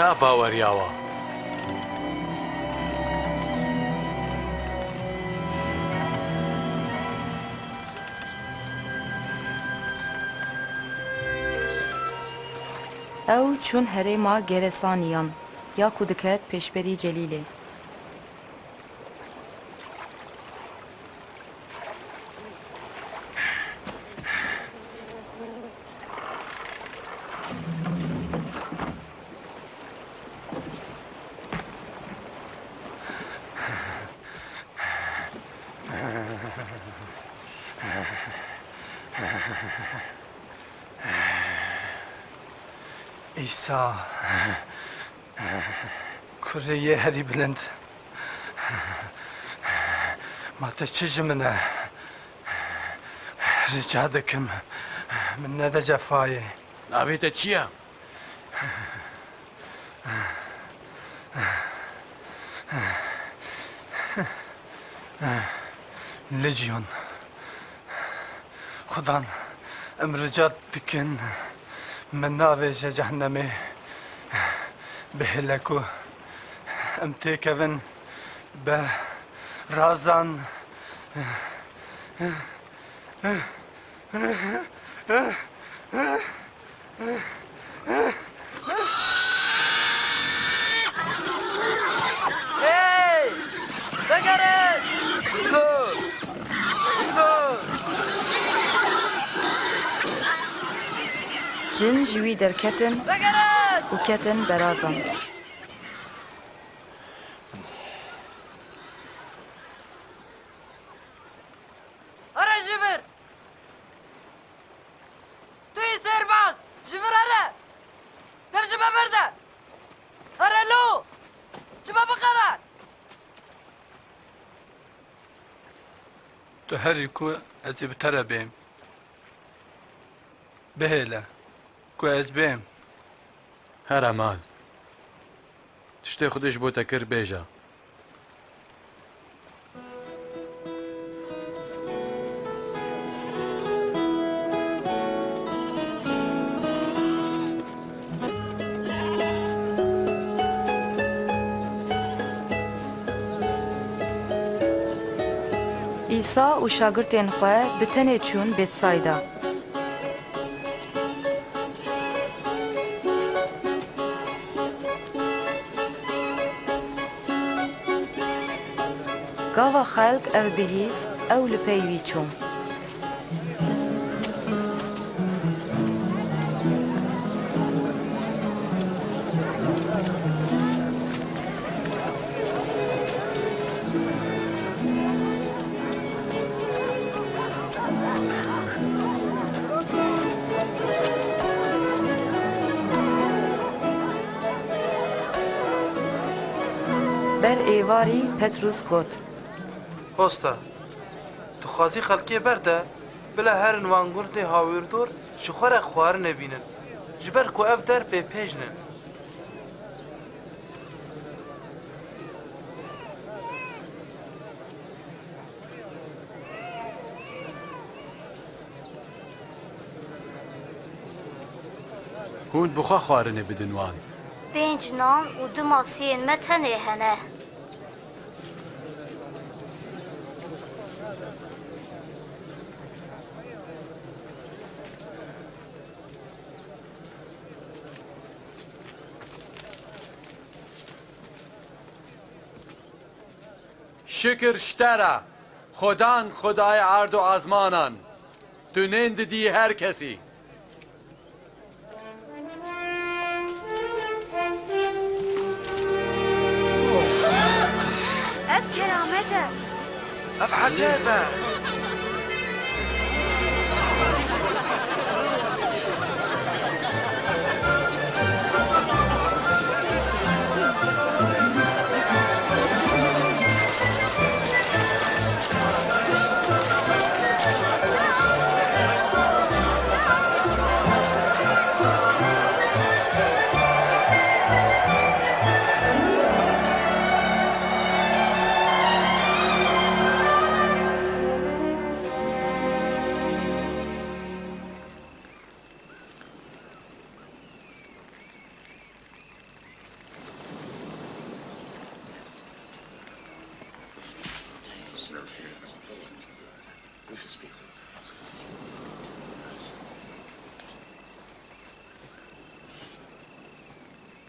کا باوەریاوە Ew çûn herêma Geresaniyan ya ku diket pêşberî Celîlê. ئیسا کوڕەیە هەری بلند ماتە چژ منە ڕجا دەکەم من نەدەجەفایێ ناوێتە چییە؟ لجیۆن خودان ئەم ڕجا دکن من ناوێژە جەهەنەمێ بهێلەک و ئەم تێکەون بە ڕازان دەگەرێت Cin ji wî derketin û ketin berazan. Here ji vir! Tu yî serbaz! Ji vir here! Dev ji me berde! Here lo! Ji me biqere! Tu herî ku ez ê bi te re bêm bihêle ku ez bêm هەرە مال تشتê xwedê ji bo te kir bêje İsa û şagirtên xwe bi tenê çûn Betsayda. Gava xelk ev bihîst ew li pey wî çûn. Ber êvarî Petrus got: Hosta, Dixwazî xelkê berde bila herin wangurtê hawîrdor ji xwe re xwarin nebînin ji ber ku ev der pêpêjnin. Hûn bi xwe xwarinê bidin wan. 5 nan û 2 masiyên me tenê hene. شکر شتره خدان خدای ارد و آزمانان تو ننددی هر کسی اف کرامته اف عجيبة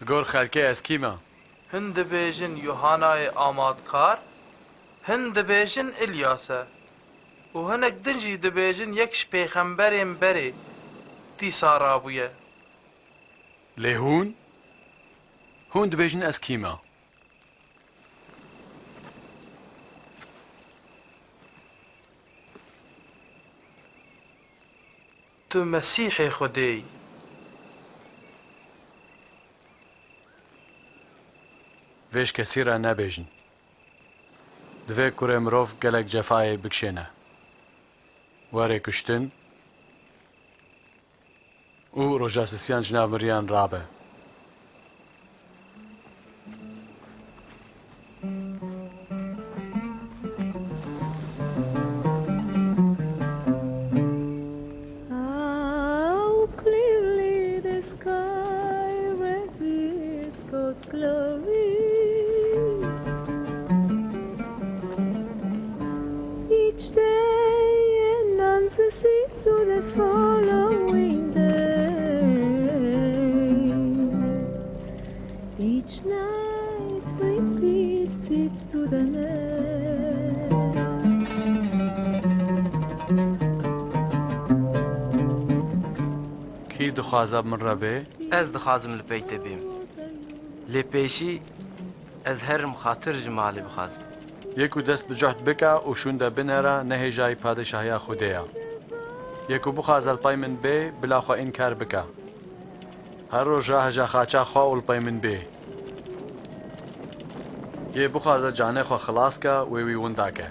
گور خلکه از کیما هند بیجن یوحنای آمادکار هند بیجن الیاسه و هنک دنجی دبیجن یکش پیغمبرین بری دیسا رابویه لیهون هون دبیجن از کیما تو مسیح خودی ویش کسی را نبیجن دوی کوره مروف گلک جفای بکشینه واره کشتن او روژاسیسیان جناب مریان رابه کی دخوازب من ربه؟ از دخوازم لپیت بیم لپیشی از هر مخاطر جمالی بخوازم یکو دست بجهد بکا و شونده بنره نه جای پادشاهی خودیا یکو بخوازل پای من بی بلا خوا انکار بکا هر روزا هجا خاچا خوا اول پای من بی یه بخوازه جانه خوا خلاص کا ویوی وندا که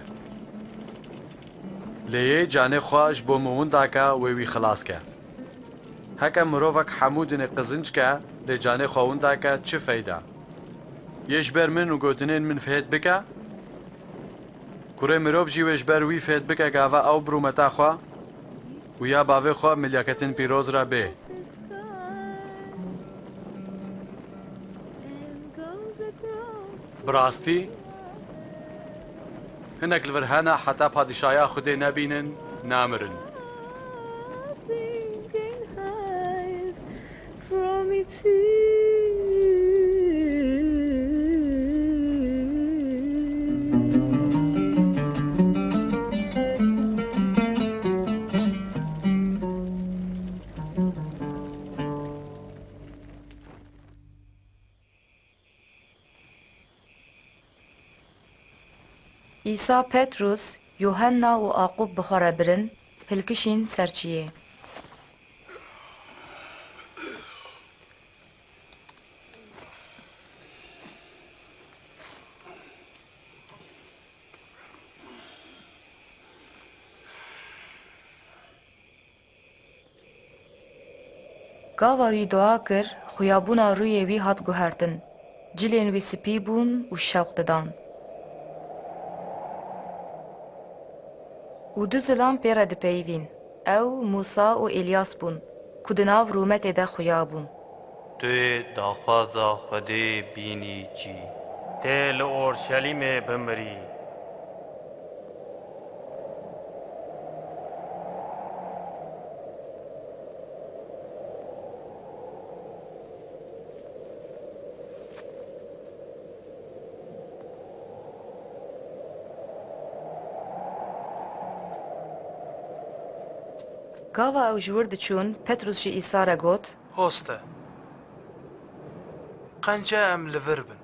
لیه جانه خواش بو موندا کا ویوی خلاص که هکا مروفک حمودن قزنج که لی جانه خوا وندا که چه فایده یش بر من و گوتنین من فهد بکا کوره مروف جیوش بر وی فهد بکا گاوا او برومتا خوا و یا باوی خوا ملیاکتن پیروز را بی براستی هنک الورهانا حتی پادشایا خودی نبینن نامرن İsa Petrus, Yuhanna û Aqub bixwara birin, hilkişîn serçiyê. گاوا وی دعا کر خویابونا روی وی هات گوهردن. جلین وی سپی بون و شوق ددان. و دو زلان پیره دپیوین. او موسا و الیاس بون. کدناو رومت ده خویابون. توی داخوازا خودی بینی چی؟ تی لأورشلیم بمری. گاوا او جور دچون پتروس جی ایسا را گوت هۆستە قەنجە ئەم لەڤەر بن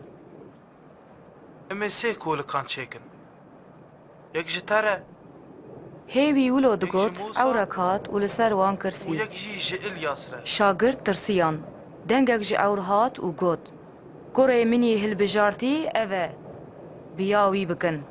ئەمێ سێ کۆلەکان چێکن یەک ji te re هیوی ولو دگوت او را کات و لسر وان û کرسی. yek jî ji İlyas re شاگرد ترسیان. دنگک جی اور هات و گوت. گره منی هل بجارتی اوه. بیاوی بکن.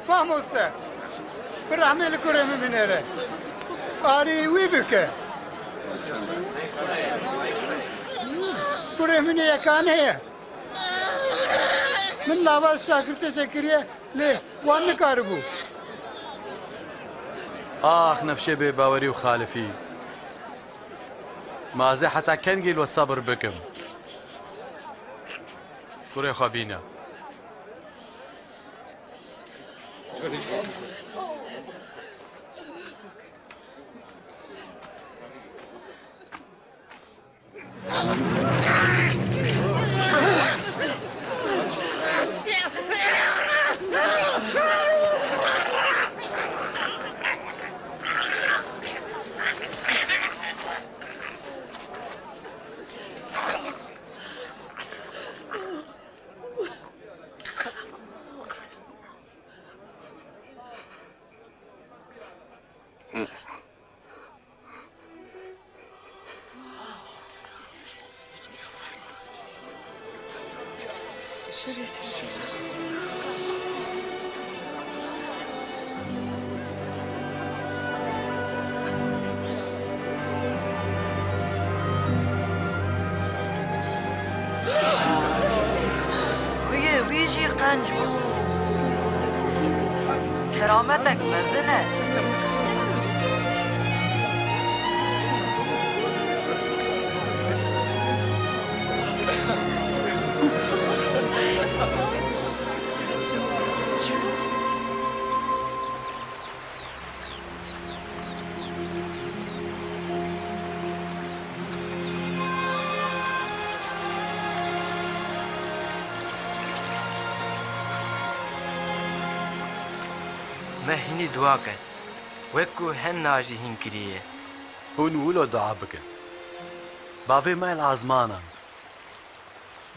مامۆستا بڕحمێ لە کوڕێ من بنێرە ئاری وی بکە کوڕێ منێ یەکان هەیە من لاواز شاگرتێکە کردە لێ وان نکاربوو آخ نەفشێ بێ باوەری و خالفی مازێ حتا کەنگیل وە سەبر بکەم کوڕێ خوا بینە ویژی قنج بوو کرامەتێک مەزنە مهینی دعا کن وکو هن ناجی هین کریه هون ولو دعا بکن باوی مایل آزمانان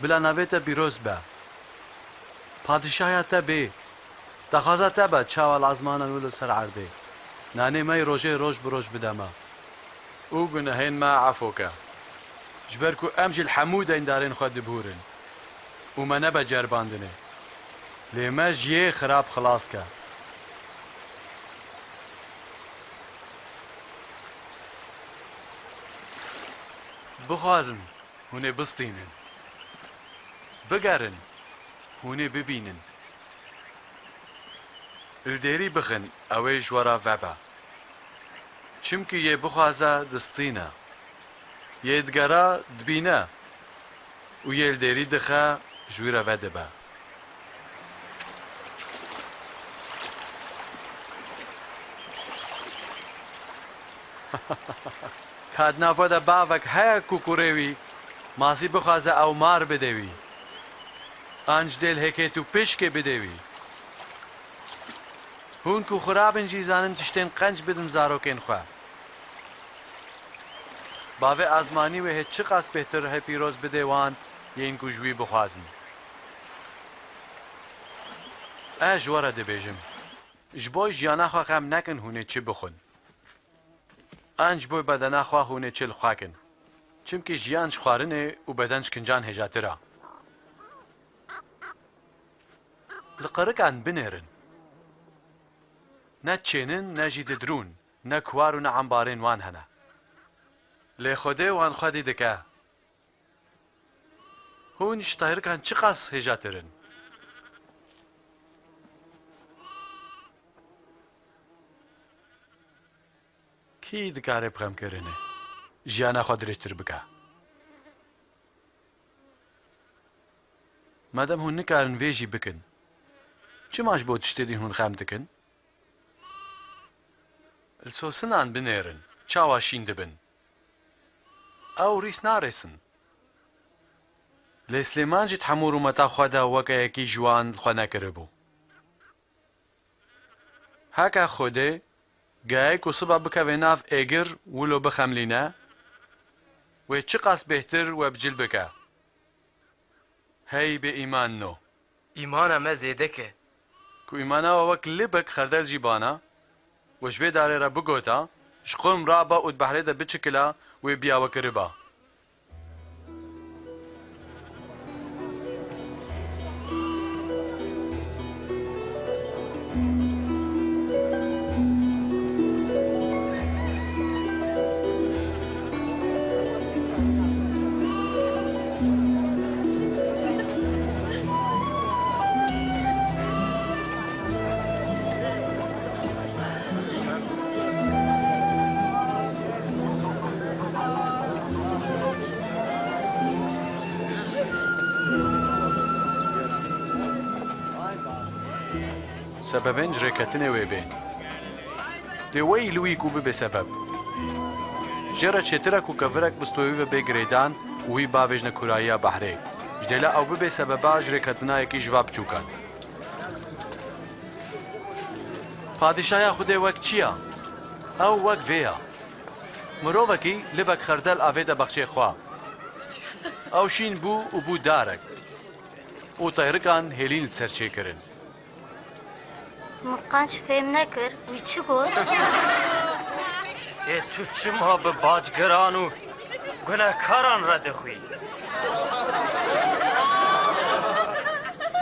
بلا نویتا بیروز با پادشاهیا تا بی دخوازا تا با چاوال آزمانان ولو سر عرده نانی مای روژه روش بروش بدما او گناهین ما عفو که جبرکو امجی الحمود این دارین خود بهورن و ما نبا جرباندنه لیما جیه خراب خلاص که بخوازن هونه بستینن بگرن هونه ببینن الدیری بخن اوی جورا وبا چمکی یه بخوازه دستینه یه ادگرا دبینه و یه الدیری دخه جورا ودبا کاد نافوده باوک هیا کوکوروی ماسی بخوازه او مار بدوی آنج دل هکی تو پشک بدوی هون کو خرابن جیزانن تشتین قنج بدن زاروکین خواه باوی ازمانی و هیچ چقاس بهتر هی پیروز بدوان یین کو جوی بخوازن اج وره دبیجم جبوی جیانا خوا غم نکن هونه چه بخون انج بوی بدنا خوا هونه چل خواکن چمکی جیانش خوارنه و بدنش کنجان هجاتره لقرق عن بنيرن نا تشينن نا جيددرون نا كوارو نا عمبارين وان هنا لي خودي وان خودي دكا هون اشتهر كان چقاس هجاترن كي دكاري بغم كرنه جيانا خود رشتر بكا مادام هون نكارن ويجي بكن چه ماش بود تشتدين هون خام دكن؟ السوسنان بنيرن چاواشين دبن او ريس نارسن لسليمان جت حمورو متا خدا وكايكي جوان خنا كربو هكا خوده جايك وصبا بكا بناف ايجر ولو بخملينا ويتشقاس بهتر وبجل بكا هاي بإيمان نو إيمانا ما زيدك كو إيمانا ووك لبك خردل جيبانا وشوي داري را بگوتا شقوم رابا ود بحري دا بچكلا ويبيا وكربا سببين جريكتني ويبين لوي لوي كوب بسبب جرى تشترك وكفرك بستوي بجريدان وي باوجنا كورايا بحري جدلا او بسبب جريكتنا يكي جواب چوكان پادشاهي خودي وقت چيا او وقت فيا مروفكي لبك خردل افيدا بخشي خوا او شين بو وبو دارك و طيركان هيلين سرچي كرن مقانش فهم نکر وی چی گفت؟ ای تو چما به باجگران و گناهکاران را دخوی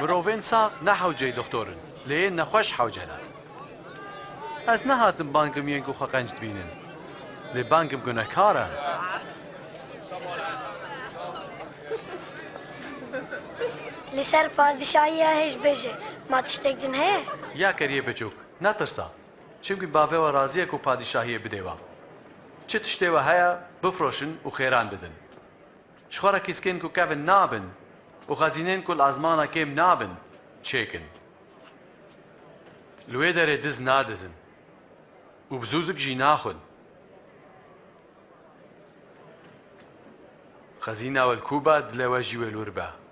مروفين ساق نحوجي دكتورن لين نخوش حوجنا از نهاتم بانكم ينكو خقنج تبينن لبانكم گناهكارا لسر پادشاهی هش بجه ما تشتگدن هه يا كريه بچوك نترسا چمكن باوه و رازيه كو پادشاهيه بديوا چه تشتيوا هيا بفروشن و خيران بدن شخورا كيسكين كو كافن نابن و خزينين كو الازمانا كيم نابن چيكن لوي داره دز نادزن و بزوزك جي ناخن خزينة والكوبا دلواجي والوربا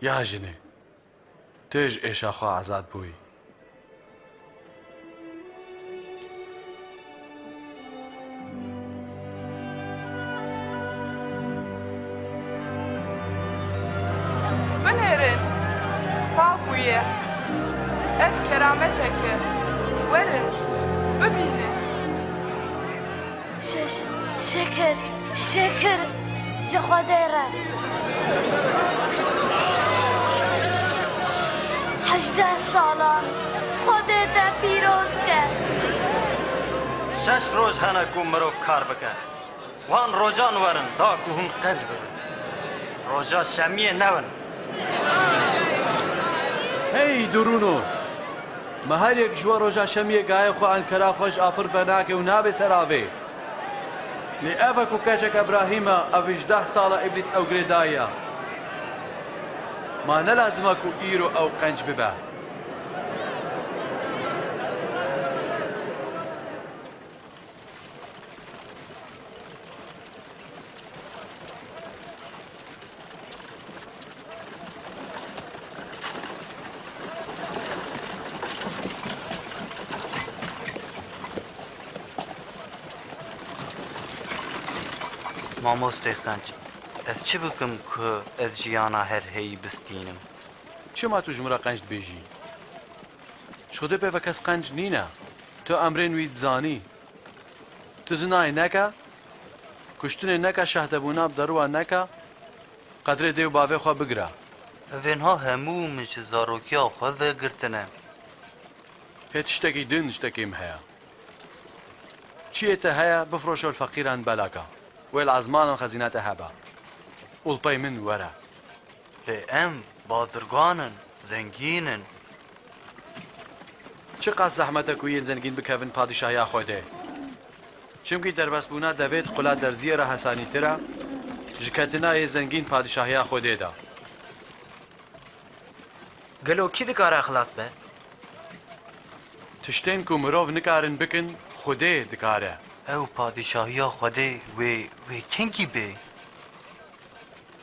يا جني تيج ايش اخو عزاد بوي بنيرن صابوية اف كرامتك ورن ببينن شكر جخديرة 18 سالان خودت پیروز کرد 6 روز هنه کو مروف کار بکن وان روزان ورن دا کو هون قنج ببن روزا شمیه نون هی درونو ما هر یک جوا روزا شمیه گای خو انکرا خوش آفر فناکه و نابه سراوه لی اوه کو کچک ابراهیم او 18 ساله ابلیس او گریدایا ما نلازمه کو ایرو او قنج ببه مامۆستەی قەنج ئەس چ بکەم کە ئەس ژیانە هەر هەیە بستینم چما تو ژمرە قەنج دبێژی شخودە پێوە کەس قەنج نینە تۆ ئەمرێن وی دزانی تو زنای نەکە کوشتنێ نەکە شەهدەبوونا بدەڕوە نەکە قەدرێ دێ و باوێ خوا بگرە ئەڤێنها هەموو مش زارۆکیا خۆ vêgirtine هێت شتێکی دن شتێکیم هەیە چیەتە هەیە بفرۆشە فەقیران بەلاکە وێ عزمانان خەزیناتە هەبە ئوڵپەی من وەرە لێ ئەم بازرگانن زەنگینن چ قاس زەحمەتە کویین زەنگین بکەون پادیشاهیا خۆدێ چمکی دەربەستبوونا دەبێت قوڵا دەرزیێرە هەسانیترە ژکەتنایە زەنگین پادیشاهیا خۆدێدا گەلۆ کی دکارە خلاص بە تشتێن و مرۆڤ نکارن بکن خودێ دکارە ئەو پادیشاهیا خودێ وێ کەنگی بێ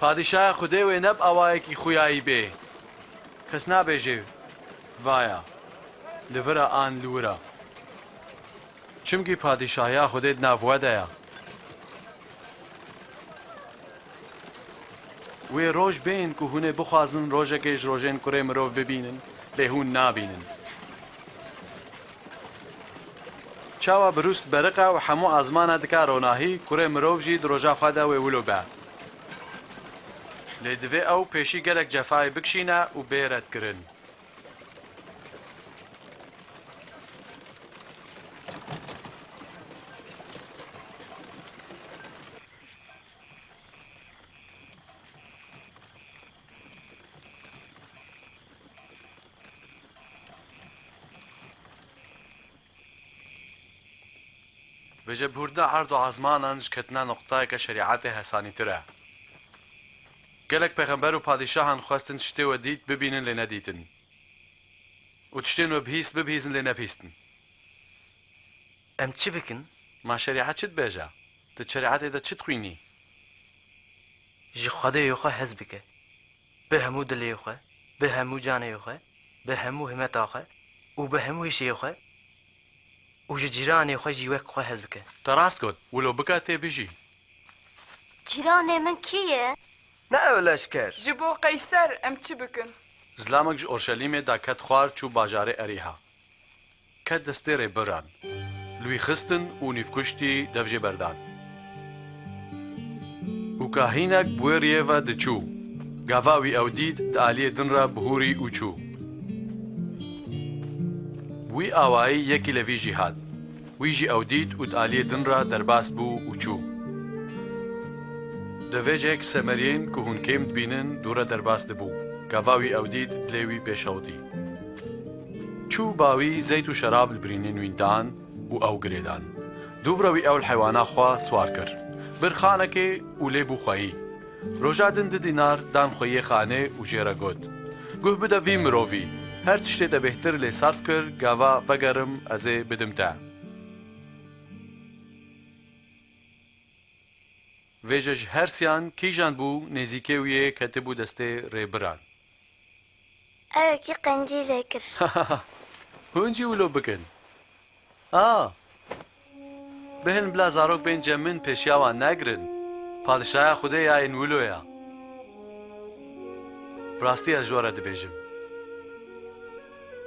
پادیشایە خودێ وێ نەب ئەوایەکی خویایی بێ کەس نابێژێ وایە لڤرە ئان لورە چمکی پادیشاهیا خودێت ناوەدەیە وێ ڕۆژ بێن و هوونێ بخوازن ڕۆژێکێش ڕۆژێن کوڕێ مرۆڤ ببینن لێهون نابینن چاوە بروست بەرقە و هەموو ئازمانە دکا ڕۆناهی کوڕێ مرۆڤژی درۆژا خوادا وێ ولو بە لێ دەوێ ئەو پێشی گەلێک جەفای بکشینە و بێرەتکردن بەجە بوردە عرض و عزمانان ژکەتنا نقطایەکە شریعەتێ هەسانیترە گەلێک پێغەمبەر و پادیشاهان خواستن شتێوە دیت ببینن لێ نەدیتن و تشتێنوە بهیست ببهیزن لێ نەپیستن ئەم چی بکن؟ ما شریعەت چت بێژە تە شریعەتێدا چت خوێنی ji xwedê xwe hez bike bi hemû dilê xwe bi hemû canê xwe bi hemû himeta xwe û bi hemû hêşiyê xwe û ji cîranê xwe jî wek xwe hez bike te rast got wilo bika tê bijî Cîranê min kî ye? Ne ew leşker ji bo qeyser em çi bikin Zilamek ji Orşelîmê da ket xwar çû bajarê Erîha ket destê rêbiran li wî xistin û nîvkuştî dev jê berdan û kahînek bi wê rêve diçû gava wî ew dît di aliyê din re bihûrî û çû wî awayî yekî li vî jî hat wî jî ew dît û di aliyê din re derbas bû û çû di vê cihek semeriyên ku hûn kêm dibînin dûre derbas dibû gava wî ew dît dilê wî pêşewdî çû bawî zeyt û şerab li birînên wî dan û ew girêdan dûvra wî ew li heywana xwe swar kir bir xanekê û lê bû xweyî roja din 2 dînar dan xweyê xanê û jêre got guh bide vî mirovî her tiştê te bêhtir lê sarf kir gava vegerim ez ê bidim te vêje ji her siyan kîjan bû nêzîkê wî yê ketibû destê rêbiran Evekî qencî lê kir hûn jî wilo bikin bihên bila zarok bên cemin pêşiya wan negirin padişaya xwedê ya yên wilo ya rastî ez ji we re dibêjim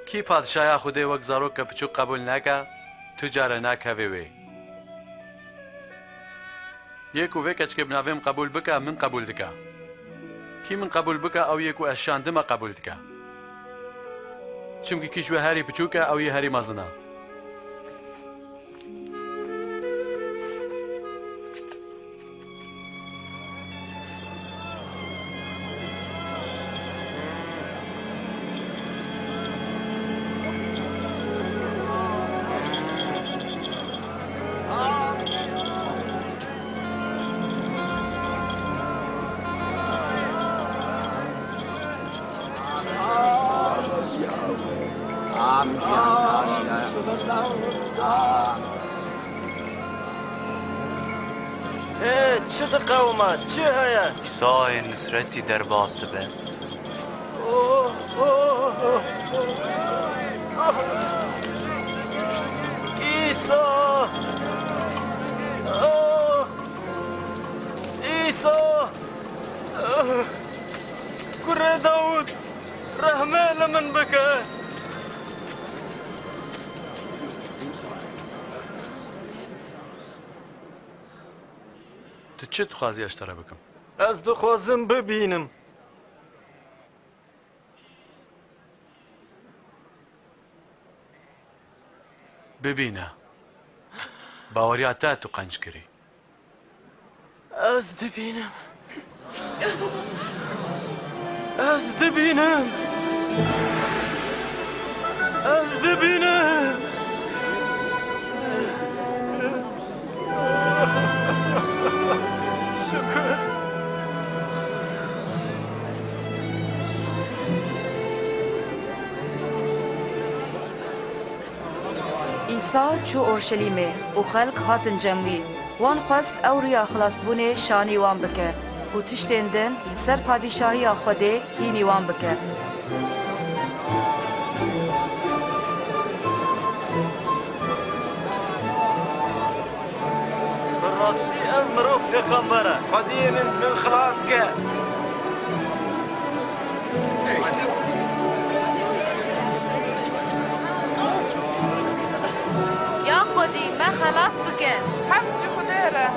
kî padişaya xwedê wek zarok piçûk qebûl neke tu care nakeve wê yek û vê keçikê bi navê min qebûl bike min qebûl dike kî min qebûl bike ew yek û ez şandime qebûl dike çimkî kî ji we herî piçûk e ew yê herî mezin e چه دقومه چه هیا ئیسای نسرەتی دەرباز دەبێ ئیسا كره داود رحمه لمن بك تو چه دخوازی اشتره بکم؟ از دخوازم ببینم ببینه باوریاتا تو قنج کری از دبینم از دبینم از دبینم شکر عیسی چو اورشلیمه و خلق هاتن جمعی وان خواست او ریا خلاص بونه شانی وان بکه و تشتندن لسر پادشاهی خوده هینی وان بکه براستی ام مروف پیغمبره خدي من خلاص که یا خودی ما خلاص بکن همچی خودره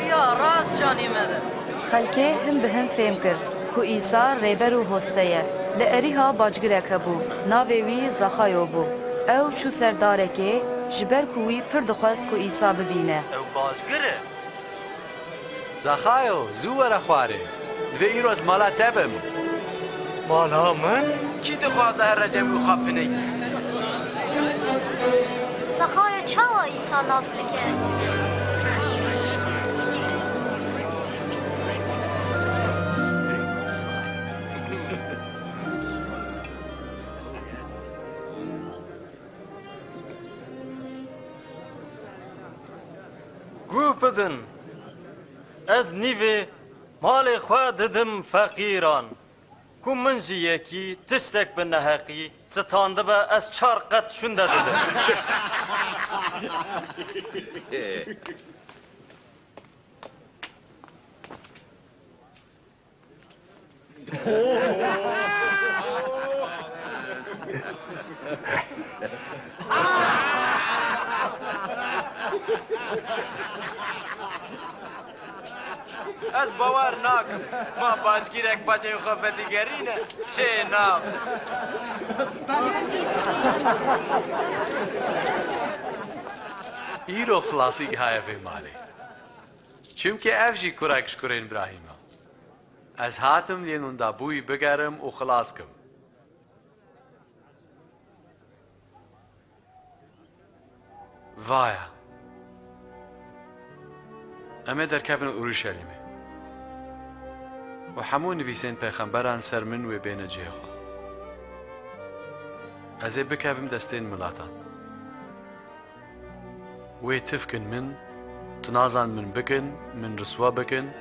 یا راست شانی مده خلکه هم به هم فهم کرد که عیسی ریبر و هستیه لعریها باجگرک بو ناوی زخایو بو او چو سرداره که جبر کوی پر دخواست که عیسی ببینه او باجگره زخایو زوره خواره دوی ایروز مالا تبم مالا من؟ کی دخوازه هر رجب و خاپنه سخای چاوا ایسا ناز بکن گو بدن از نیوه مال خواه ددم فقیران کو من جیکی تشتک به نحقی ستانده به از 4 قط شنده دده از باور ناکم ما باجگیرک باچه خواه دیگرینه چه ناو ایرو خلاصی که های فی مالی چونکه افجی کرکش کرین براهیمه از هاتم لینون دا بوی بگرم و خلاص کم وایا اما در کفن اورشلیمه و همون نویسین پیغمبران سر من و بین جیخو از بکفم دستین ملاتان و تفکن من تنازان من بکن من رسوا بکن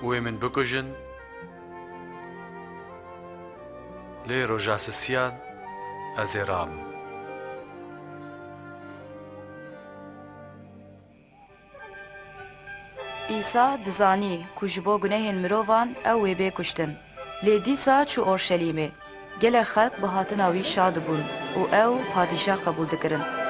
و من بکجن لی رجاسسیان از رام عیسی دزانی که جبو گناهین مروان او وی بی کشتن لی دیسا چو اورشلیمه گل خلق به هاتناوی شاد بون و او پادشاه قبول دکرن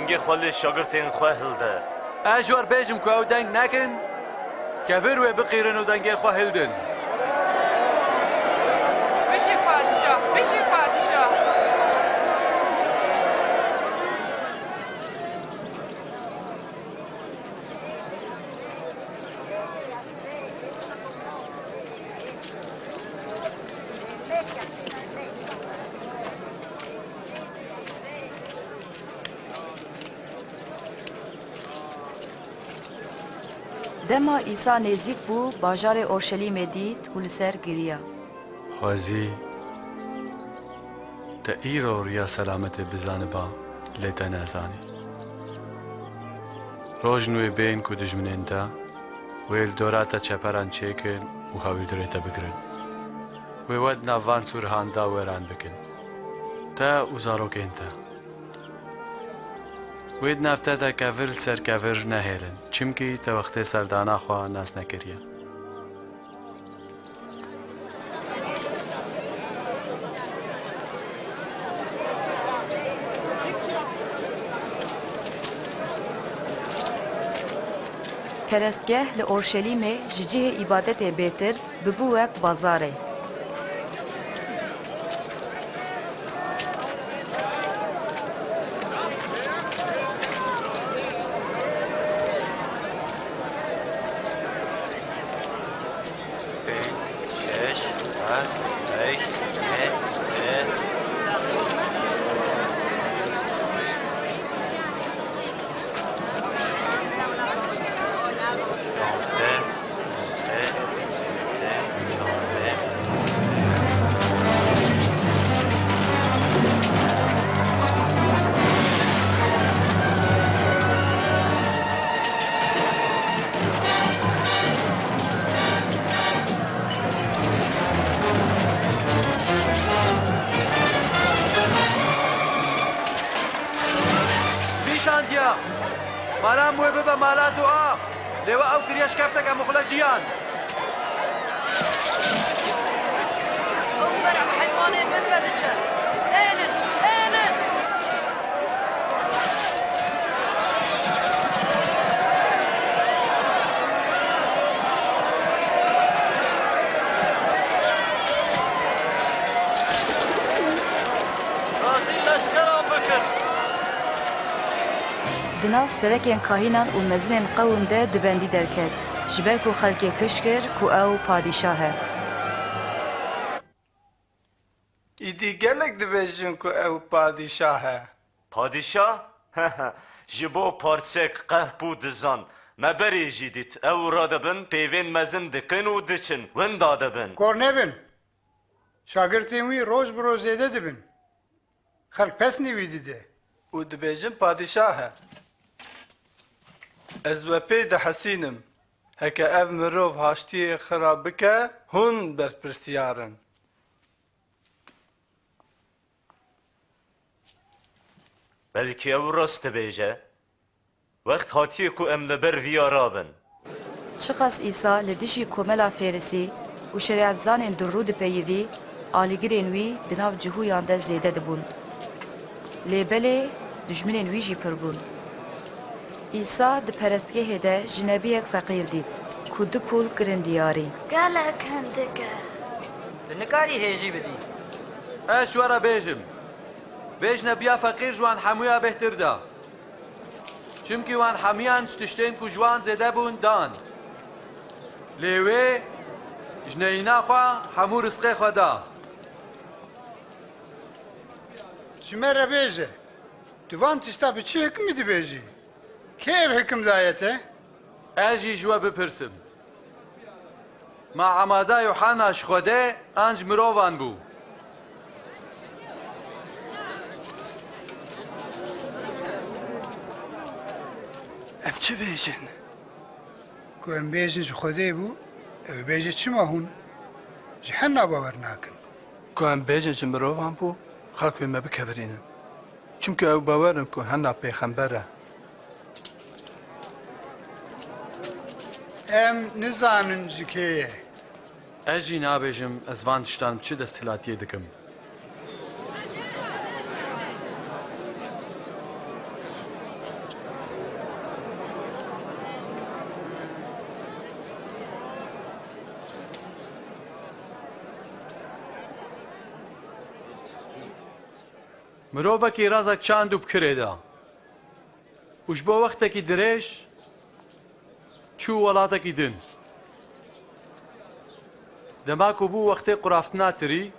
دنگی خالی شاگرتین خواه هلده اجوار بیجم که او دنگ نکن که وروی بقیرن و دنگی خواه هلدن بشی پادشاه بشی پادشاه Dema İsa nêzik bû bajarê Orşelîmê dît û li ser giriya. خوازی te îro riya selametê bizaniba lê te nezanî. Roj nûyê bên ku dijminên te wê li dora te çeperan çêkin û hewîrdirê te bigirin. Wê wed navvan sûrihan da wêran bikin. Te û zarokên te. Wê di nav te de kevir li ser kevir nehêlin, çimkî te wextê serdana xwe nas nekiriye. Perestgeh li Orşelîmê ji cihê îbadetê bêtir bibû wek bazarê. مالام وێ ببە مالا دوعا لێوە ئەو کریە شکەفتێکە مخلە جیان ئەو بەرەم حەیوانێ من بەدەچە هێنن هێنن رازی لەشکەران بکن Di nav serekên kahînan û mezinên qewm de dibendî derket, ji ber ku xelkê kiş kir ku ew padîşah e. Îdî gelek dibêjin ku ew padîşah e. Padîşah? Ji bo parsek qehbû dizan. Me berê jî dît ew radibin pêvên mezin dikin û diçin. Winda dibin. Kor nebin. Şagirtên wî roj bi roj zêde dibin. Xelk pesnî wî dide. û dibêjin padîşah e. Ez ve pê dihesînim. Heke ev mirov haştiyê xira bike, hûn berpirsiyarin. Belkî ew rast dibêje. Wext hatiye ku em li ber vîya rabin. Çiqas İsa li dijî komela Fêrisî û şerîatzanên durrû dipeyivî, alîgirên wî di nav cihûyan de zêde dibûn. Lêbelê dijminên wî jî pir bûn. İsa di perestgehê de ji nebiyek feqîr dît ku du pûl kirin diyarî. Gelek hindik e. Tu nikarî hêjî bidî. Ez ji we re bêjim. Bêj nebiya feqîr ji wan hemûya bêhtir da. Çimkî wan hemiyan ji tiştên ku ji wan zêde bûn dan. Lê wê ji neyîna xwe hemû rizqê xwe da. Ji me re bêje. Tu van tişta bi çi hikmî dibêjî? Kê ev hikim daye te? Ez jî ji we bipirsim. Ma emada Yuhana ji Xwedê an ji mirovan bû. Em çi bêjin? Ku em bêjin ji Xwedê bû, ew bêje çima hûn? Ji hena bawer nakin. Ku em bêjin ji mirovan bû, xelk wê me bikevirînin. Çimkî ew bawerin ku hena pêxember e. Em nizanin ji kê ye. Ez jî nabêjim ez van tiştan çi desthilatiyê dikim. Mirovekî razek çand û bikirê da. û ji bo wextekî dirêj çû welatekî din. Dema ku bû wextê quraftina tirî,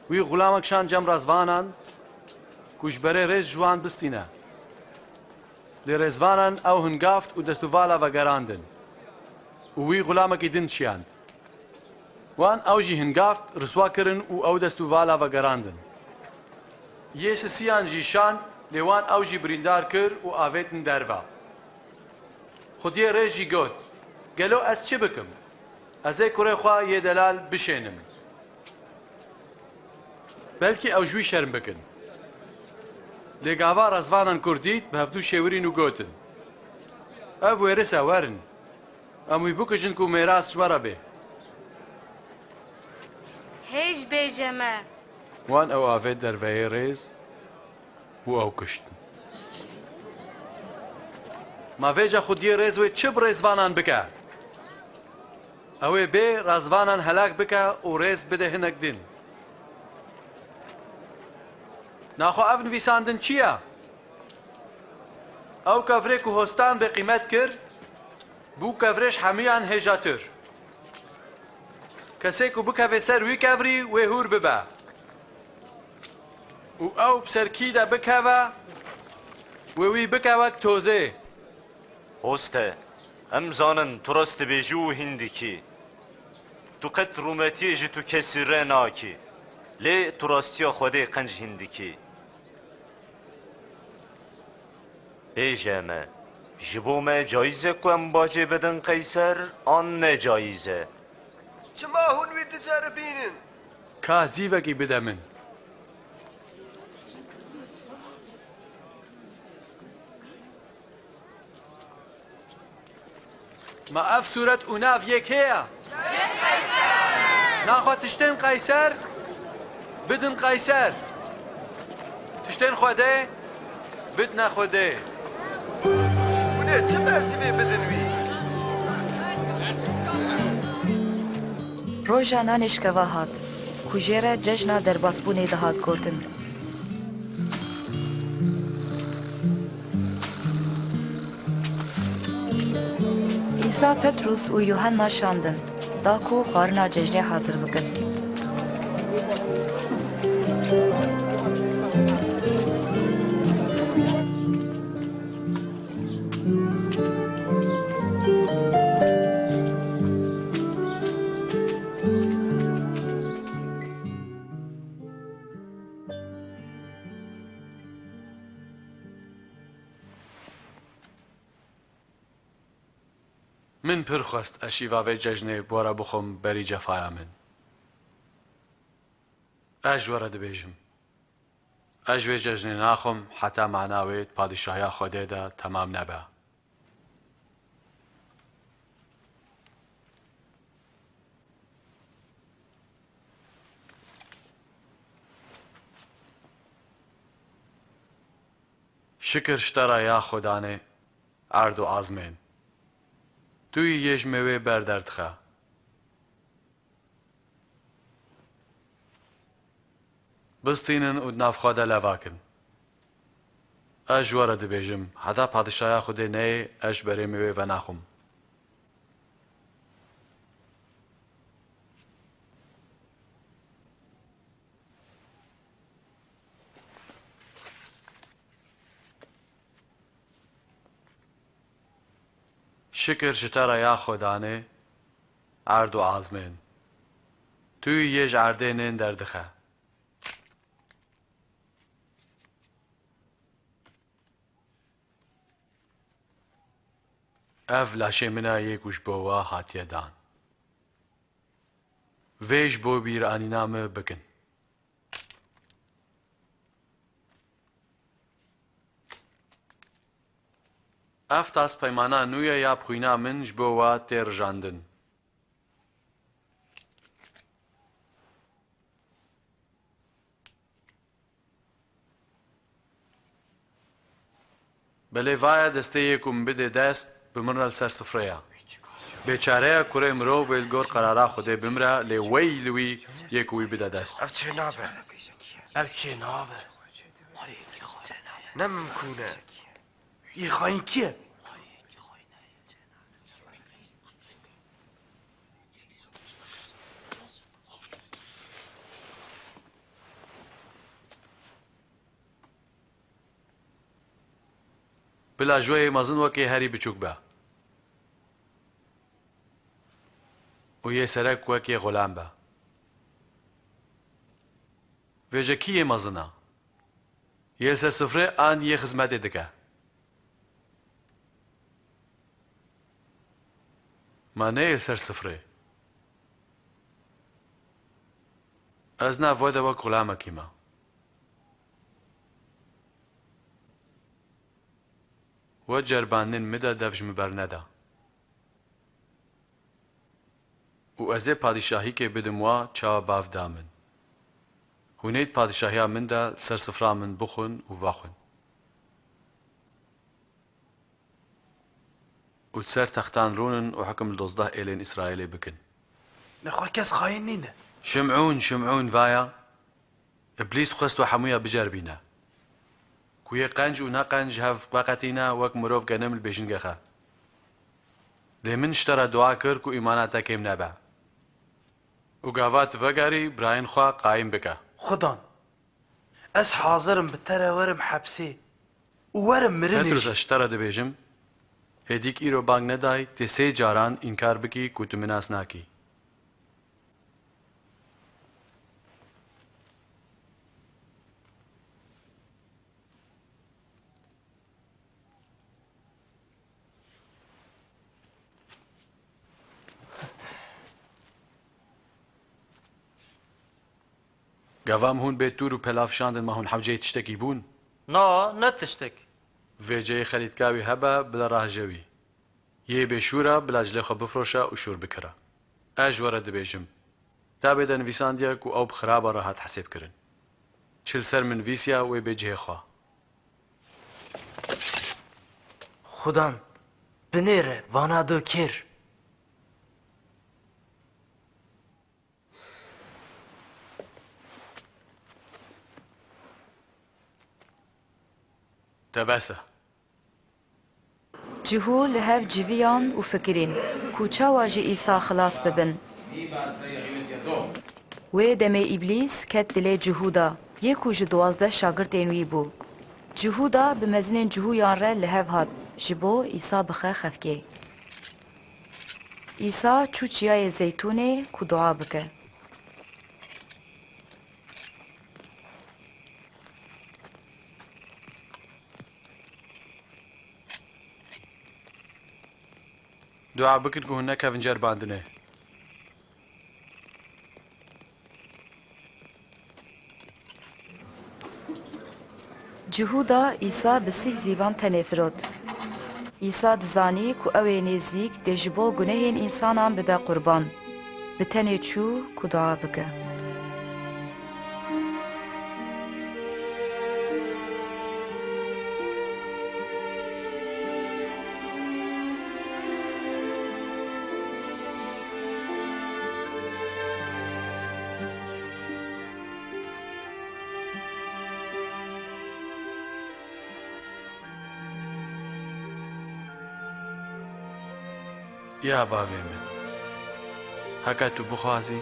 wî xulamek şan cem razvanan ku ji berê rêz ji wan bistîne. Lê rêzvanan ew hingaft û destûvala vegerandin. وی غلامێکی دن چیاند وان ئەوژی هنگافت ڕسواکردن و ئەو دەست و ڤالاڤە گەڕاندن یێ سسیان ژیشان لێوان ئەوژی بریندار کرد و ئاوێتن دەرڤە خودیێ ڕێژی گوت گەلۆ ئەس چ بکەم ئەزەی کوڕێ خوا یێ دەلال بشێنم بەلکی ئەو ژووی شەرم بکەن لێگاوا ڕەزوانان کوردیت بە هەفتوو شێورین و گوتن ئەو وێرسە وەرن ئەمووی بکوژن و مێراس شوەرە بێ هێش بێژەمە وان ئەو ئاوێت دەرڤەیە ڕێز و ئەو کشتن ماڤێژە خودیە ڕێزوێ چ ڕێزوانان بکە ئەوێ بێ ڕازوانان هەلاک بکە و ڕێز بدە هەنێک دن ناخۆ ئەف نویساندن چییە؟ ئەو کەڤرێک و هۆستان بە قیمەت کرد بوو کەڤرێش هەمویان هێژاتر کەسێک و بکەوێ سەر وی کەڤری وێ هور ببە و ئەو سەرکیدا بکەوە وێ وی بکەوەک تۆزێ هۆستە ئەم زانن تو ڕاستەبێژی و هیندێکی تو قەت ڕوومەتیێژی تو کەسی ڕێ ناکی لێ تو ڕاستیە خودێ قەنج هیندێکی بێژەمە ji bo me cayîz e ku em bacê bidin qeyser an necayîz e çima hûn wî diceribînin کا زیڤekî bide min ما ئەف سوورەت و ناv یەک هەیە ناخوا tiştên qeyser bidin qeyser tiştên xwedê bidne xwedê çi mersivê bidin wî Roja nanêşkeva hat ku jê re cejna derbasbûnê dihat gotin. İsa Petrus û Yuhanna şandin da ku xwarina cejnê hazir bikin. من پڕ خواست ئەشیڤاوەی جەژنێ بۆرە بخۆم بەری جەفایا من ئەژ وەرە دەبێژم ئەژوێ جەژنێ ناخۆم حتا معناوێت پادیشاهیا خودێدا تەمام نەبە شکر شتەرە یا خۆدانێ ئارد و ئازمێن توی یەژ مێوێ بەردەردخە بستینن و نافخوادا لەڤاکن ئەژ وەرە دەبێژم هەتا پادشایا خودێ نەیە ئەش بەرێ مێوێ ڤە ناخۆم شکر شتەرە یا خۆدانێ ئارد و ئازمێن توی یەژ ئاردێنێن دەردخە ئەڤ لاشێ منە یەکوش بۆوە هاتیەدان vêj بۆ بیرانîna me bikin ev taspeymana nû ye ya bixwîna min ji bo we tê rijandin belê vaye destê yê ku min bidê dest bimrin li ser sifreya bêçareya kurê mirov wê li gor qerara Xwedê bimre lê wey li wî yê ku wî bide dest ev çê nabe ev çê nabe ne mimkûn e yê xayîn kî ye bila joyê mezin wekê herî biçûk be و یه سرک وک یه غلام به ویجه کی یه مزنا یه سر سفره آن یه خدمت دکه ما نه یه سر سفره از نه وایده وک غلامه کیما و جربانن مدا دفج مبر ندا و از پادشاهی که بدم وا چا باف دامن هونیت پادشاهی من دا سر سفرا من بخون و واخون و سر تختان رونن و حکم الدوزده ایلین اسرائیل بکن نخوا کس خاين نینه شمعون وایا ابلیس خست و حمویا بجربینا کوی قنج و نقنج هف باقتینا وک مروف گنم البیشن گخا لیمن اشترا دعا کرد کو ایماناتا کم نبا و گاوات وگاری براین خوا قایم بکا خدان از حاضرم بتره ورم حبسي وورم مرنيش پتروس اشترا دبیجم هدیک ایرو بانگ ندای تسی جاران انکار بکی کو تو مناس ناکی گوام هون به تور و پلاف شاندن ما هون حوجه تشتکی بون نا نتشتك ویجه خریدکاوی هبا بلا راه جوی یه بشورا بلا جلی خو بفروشا و شور بکرا اج ورد بیجم تا بیدا نویساندیا کو او بخرابا راحت حساب کرن چل سر من ویسیا و بجه خوا خدان بنيره وانا دو كير تباسه جهو لهف جویان و فکرین کوچا واجی ایسا خلاص ببن و دم ابلیس کت دل جهودا یکو ج 12 شاگردین وی بو جهودا به مزنین جهویان را لهف هات جبو ایسا بخه خفکه ایسا چوچیای زیتونه کو دعا بکه دعا بکن که هنه کفنجر باندنه جهودا ایسا بسی زیوان تنه فرود ایسا دزانی کو اوه نزیک دجبو گناهین انسانان ببه قربان به تنه چو کو دعا بکه یا باوی من هکا تو بخوازی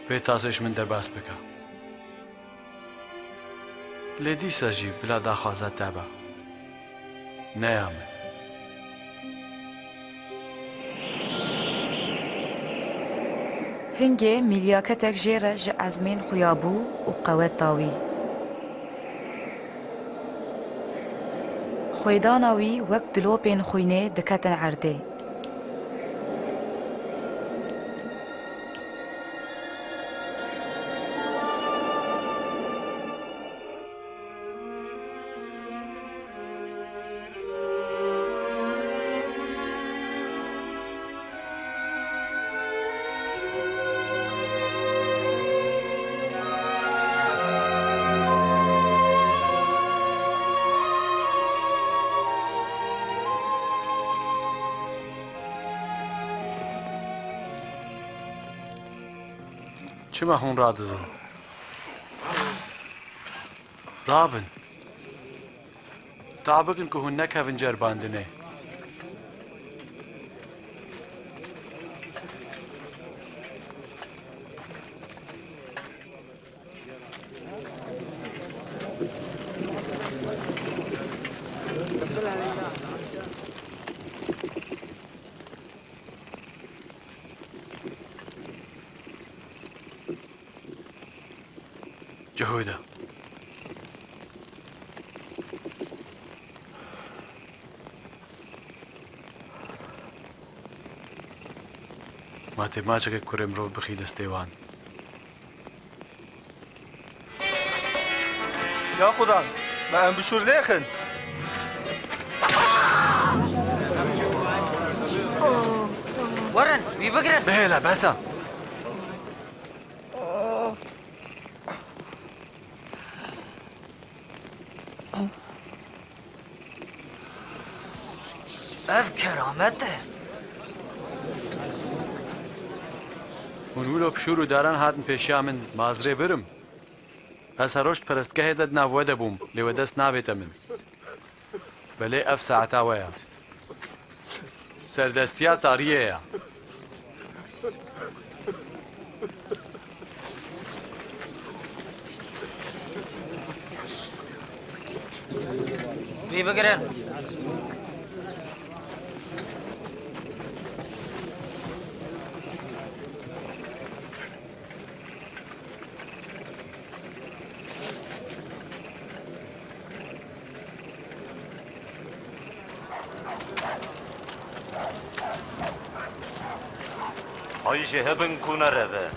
به تاسش من درباس بکا لیدی سجی بلا داخوازات تابا نیامن هنگه میلیاکتک جیره ج ازمین خویابو و قوت داوی خویداناوی وک دلوپین خوینه دکتن عرده چما هون رادزن رابن طابقن که هون نکهون جرباندنه جهوده ماته ماچه که کوره مرو بخی دستیوان یا خدا ما ام بشور لیخن ورن بی بگرن بهلا بسا اف کرامته ونولو بشورو دارن هاتن پیشیا من مازره برم از هروشت پرستگاه داد ناوده بوم لیو دست نابیت من بله اف ساعتا ویا سردستیا تاریه یا بی بگرن هایجه هبن کنه روه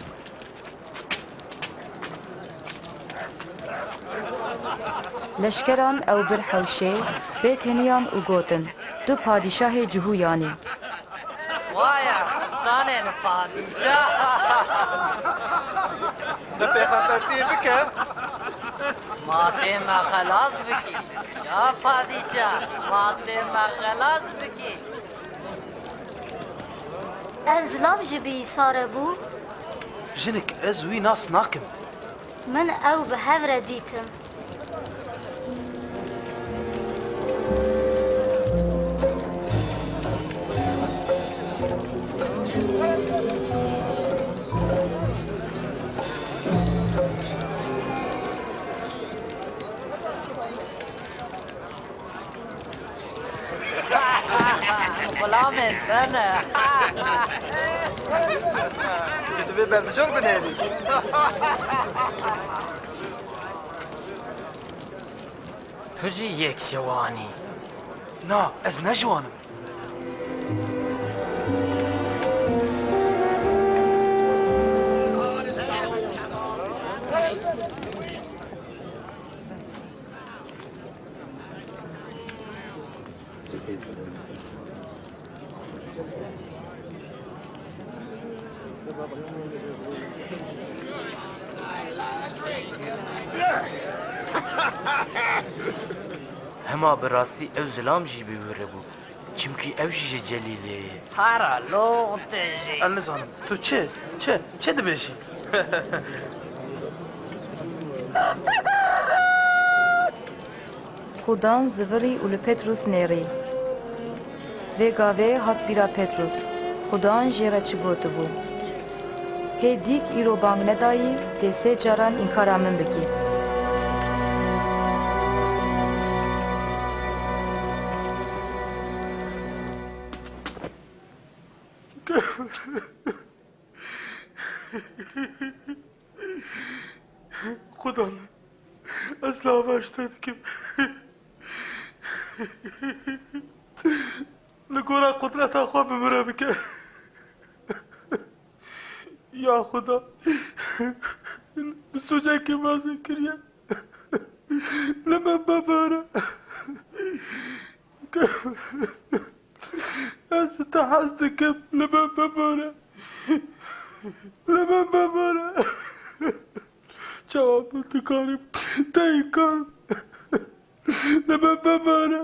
لشکران او بر حوشه بیت هنیان و گوتن دو پادشاه جهویانی وایا سلطانین پادشاه ده پیغمبرتی بکه ماته ما خلاص بکی یا پادشاه ماته ما خلاص بکی ازلام جبی ساره بو جنك از وی ناس ناکم من او به هفره دیتم غلام انتنه كتبي برمجور بنالي تجي یک جوانی نا از نجوانم هما براستی او زلام جی بوره بو چمکی او جی جلیله هارا لو تجي انا نزانم تو چه دبیشی خودان زوری اول پتروس نیری و گاوه هات بیرا پتروس خودان جیره چی گوتو بو هی دیک ایرو بانگ ندایی ده سه جاران انکارا من بکی خدا اصلا باشتد که لگورا قدرت خواب بمره بکه یا خدا بسوجه که بازی کریه لمن بباره از تحست کم لمن بباره لمن بباره جواب تکاریم تایی کارم لمن بباره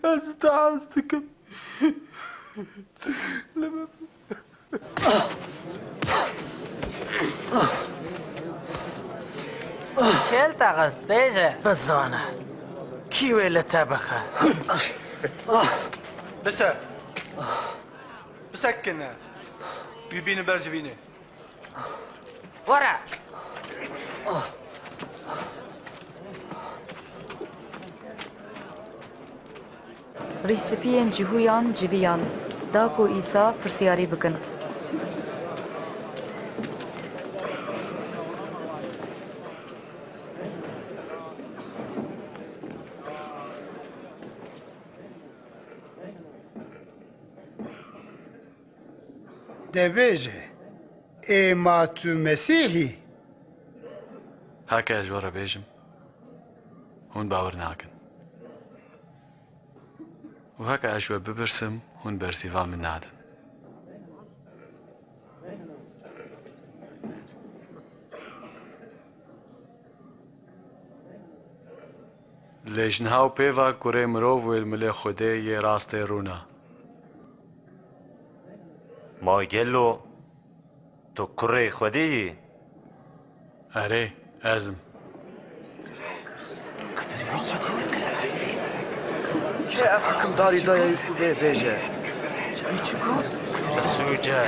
از تحست کم لمن كل تغست بيجه بزانه كيوي لتبخه بسكن بيبين برجفيني ورا ریسپین جهویان جویان داکو ایسا پرسیاری بکن دەبێژێ ئێمە تو مەسیحی هەکە ژۆرە بێژم هون باوەڕ ناکەن و هەکە ئەشوە ببرسم هون بەرسیڤا من نادن لێژنها و پێڤا کوڕێ مرۆڤ وێلملێ خودێ یێ ڕاستێ ڕوونا ماگەلۆ تۆ کوڕێ خودەیی ئەرێ ئەزم کێ ئەف حکمداری دایە و بێ بێژە سوجە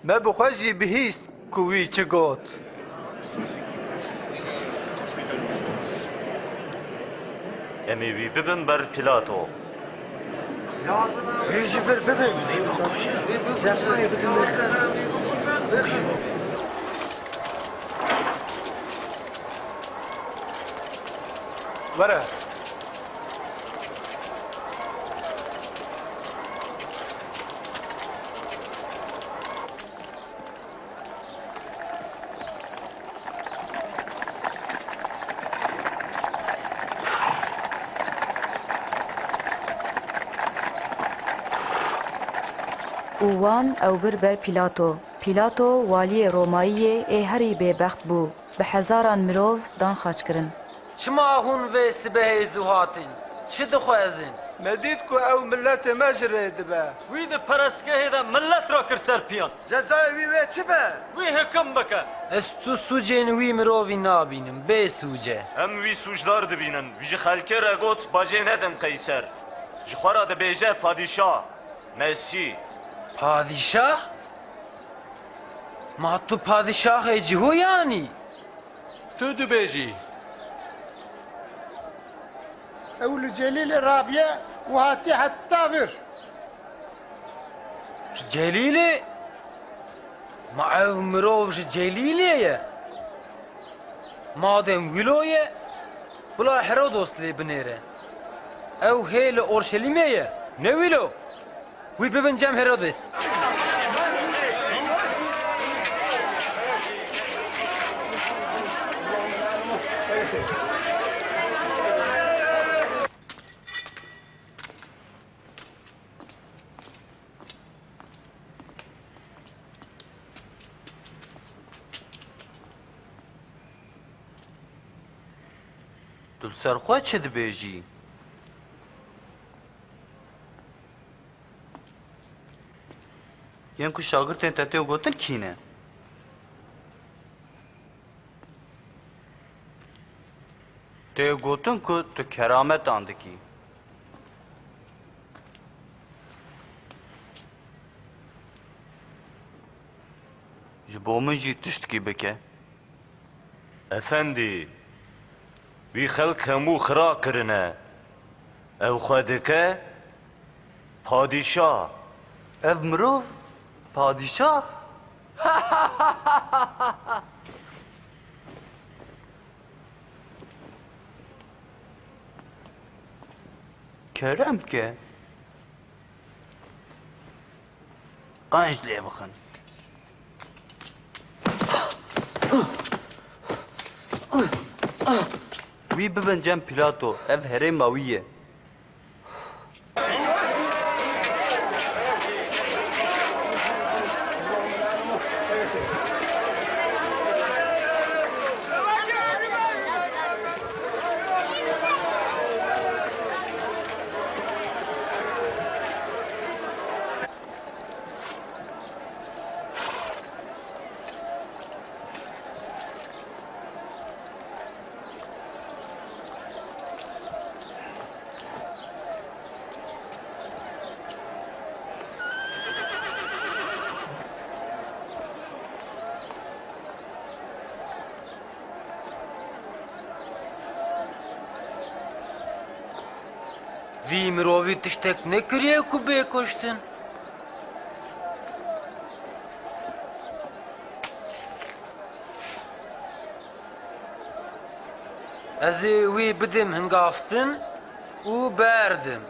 me bi xwe jî bihîst ku wî çi got. Em ê wî bibin ber Pîlato. Wî jî bir bibin. Zefayê bidin Were. û wan ew bir ber Pîlato. Pîlato waliyê Romayiyê ê herî bêbext bû. Bi hezaran mirov dan xaçkirin. Çima hûn vê sibehê zû hatin? Çi dixwazin? Me dît ku ew milletê me ji rê dibe. Wî di perestgehê de millet ra kir ser piyan. Cezayê wî wê çi be? Wî hikim bike. Ez tu sucên wî mirovî nabînim, bê sûce. Em wî sûcdar dibînin. Wî ji xelkê re got bajê nedin qeyser. Ji xwe re dibêje padîşah. Mesî. Padişah? Ma tu padişahê cihû yanî? Tu dibêjî. Ew li Celîlê rabiye û hatiye heta vir. Ji Celîlê? Ma ev mirov ji Celîlê ye? Madem wilo ye, bila Herodos lê binêre. Ew hê li Orşelîmê ye, ne wilo? Wî bibin cem Herodes. Tu ser xwe çi dibêjî? Yên ku şagirtên te tê gotin kî ne? Tê gotin ku tu kerametan dikî. Ji bo min jî tiştekî bike. Efendî, wî xelk hemû xira kirine. Ew xwe dike padîşah. Ev mirov padîşah? Kerem ke? Qenc lê bixin. Wî bibin cem Pîlato, ev herêma wî ye. Vî mirovî tiştek nekiriye ku bê kuştin? Ez ê wî bidim hingaftin û berdim.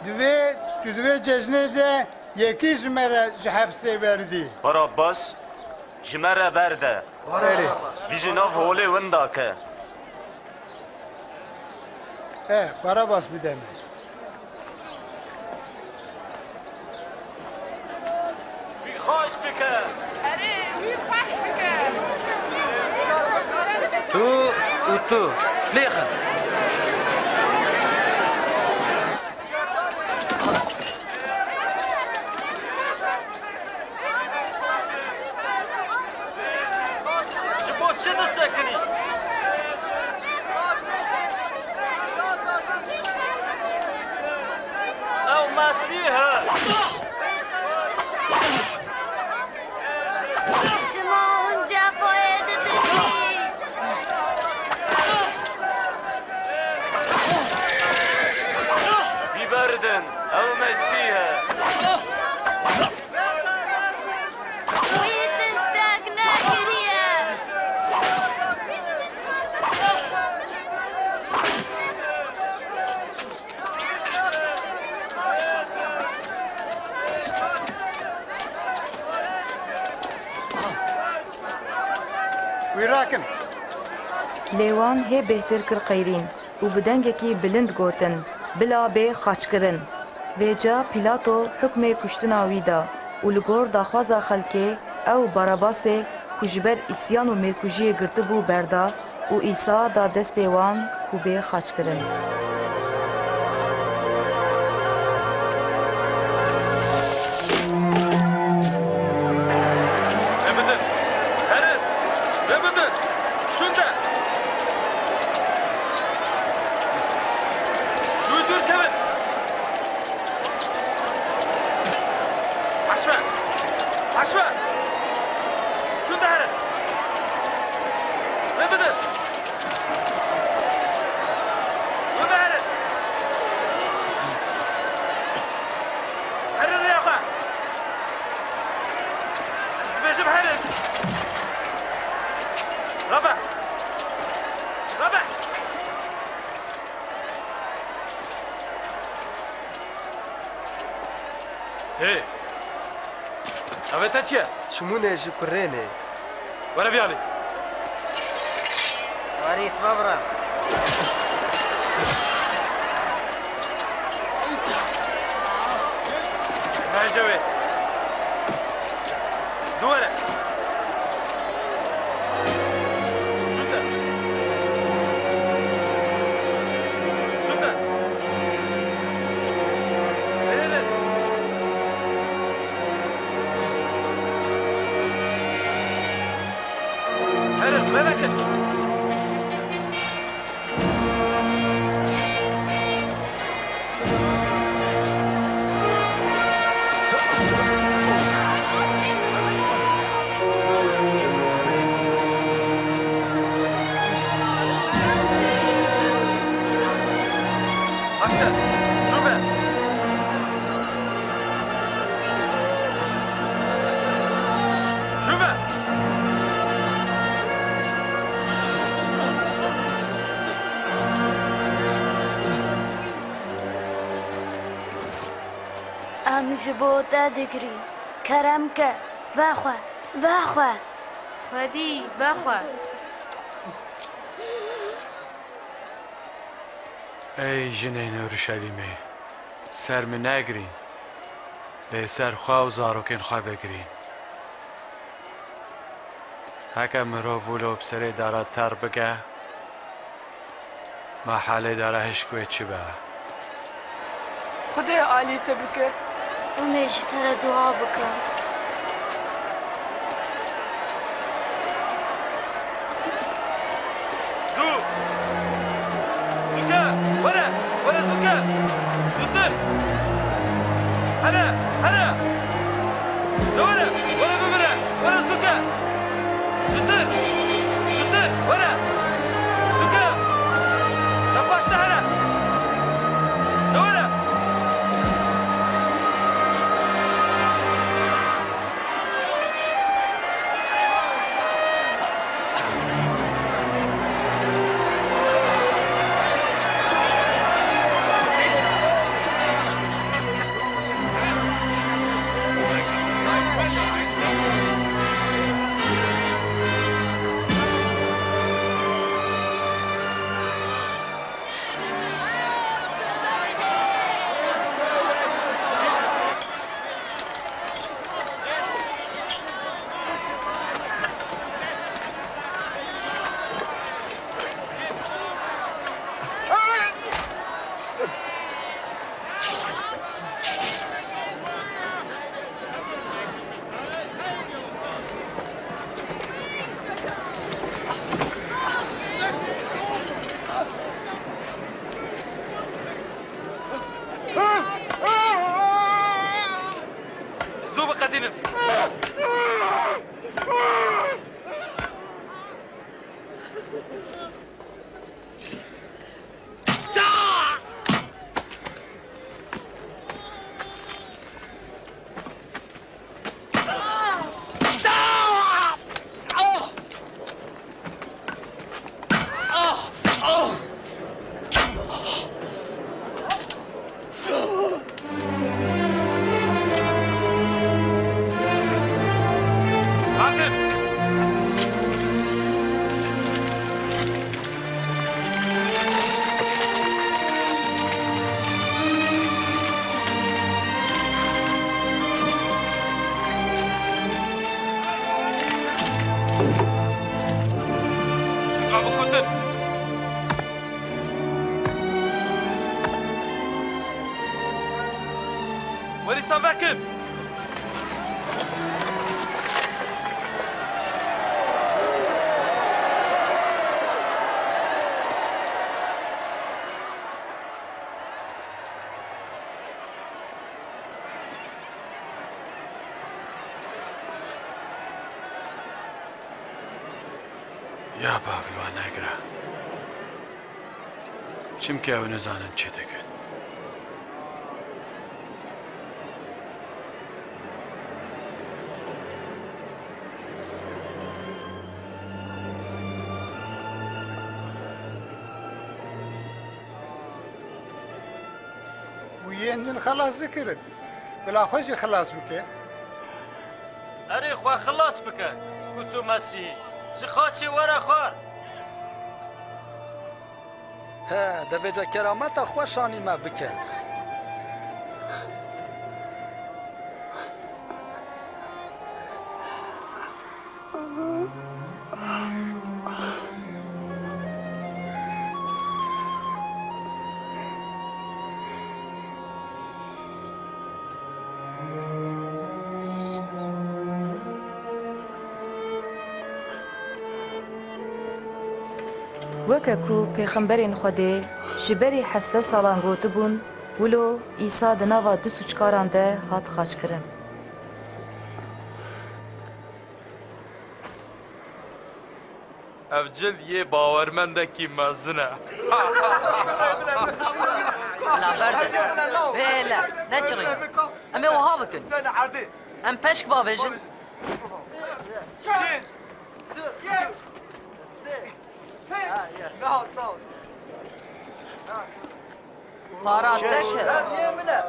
Divê تو دوی جزنه ده یکی جمره جحبسه بردی باراباس جمره برده ویژه ناف هوله وندا که باراباس بدمه بی خوش بکه تو و تو لیخن جبو چه دسکنی؟ او مسیحه شما اونجا باید دید بیبردن او مسیحه وی تشتاق نگریه ویراکن لیوان هی بهتر کر قیرین و بدنگکی بلند گوتن بلا به خاچکرن ویجا پیلاتو حکم کشتنا ویدا و لگور داخوازا خلکه او باراباسه کجبر اسیان و مرکوژی گرتبو بردا و ایسا دا دست وان کو به خاچکرن هی اوه تا چیه؟ شمونه جی کرینه وره بیالی واریس بابرا راجوه زوره جبو دگرین کرم که وخواه خودی بخواه ای جنین اورشلیمه سر من نگرین لی سر خواه و زاروکن خواه بگرین هکه مروولو بسره داره تر بگه محله داره هشکوه چی به خدای عالی تبکه امیجی تر دعا بکن ولا زكاة زدر هلا ولا ببرة ولا زكاة زدر ولا زكاة لباش هلا ولا نادینم وەریسان بەکن یا باڤلوان ناگرا چمکە ئەو نەزانن چێ دەکەن ويندن خلاص ذكرن بلا خوشي خلاص بك أري خوا خلاص بك كنتو مسيحي جخاتي ورا خوار ها دەبێجە کەرامەتە خۆشانی مە بکە وەکە کو پێخەمبەرên Xwedê ji berî 700 salan gotibûn wilo Îsa di nava du sûçkaran de hat xaçkirin. Ev cil yê bawermendekî mezin e. Bêle, neçirî. Em ê wiha bikin. Em peşk bavêjin. Para tek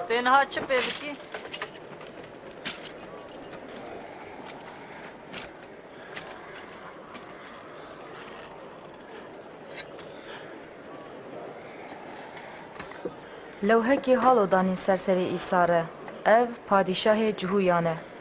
tenha çi pê bikî? Lewhekê halo danîn serserê Îsa re. Ev padîşahê cihûyan e.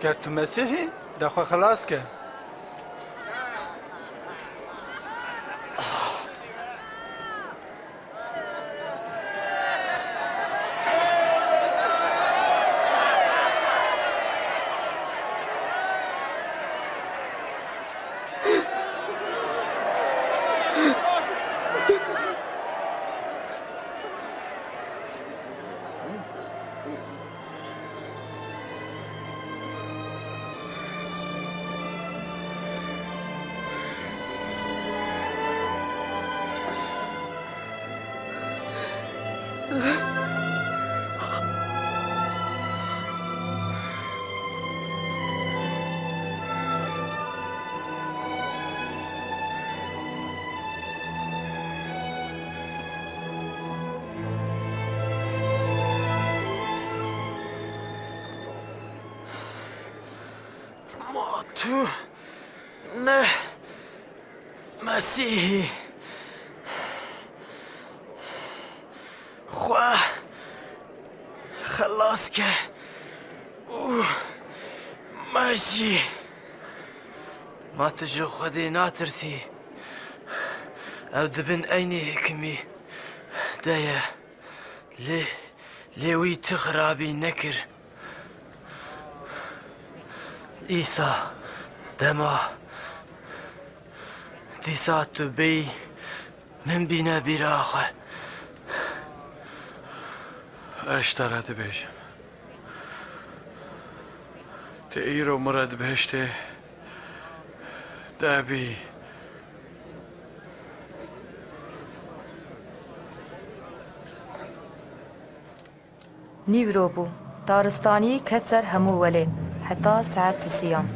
گر تو مسیحی دخوا خلاص که تو نه مسیحی خوا خلاص که او ماشی ما تجو خودی ناترسی او دبن اینی حکمی دايا لێوی تخرابی نەکرد ئیسا دەما دیسا تو بی من بینە بیراخە ئەشتەرە دەبێژم تە ئیرۆ مرە دبهێشتێ دابی نیورۆ بوو دارستانی کەت سەر هەموو وەلێ هەتا سەعات سسیان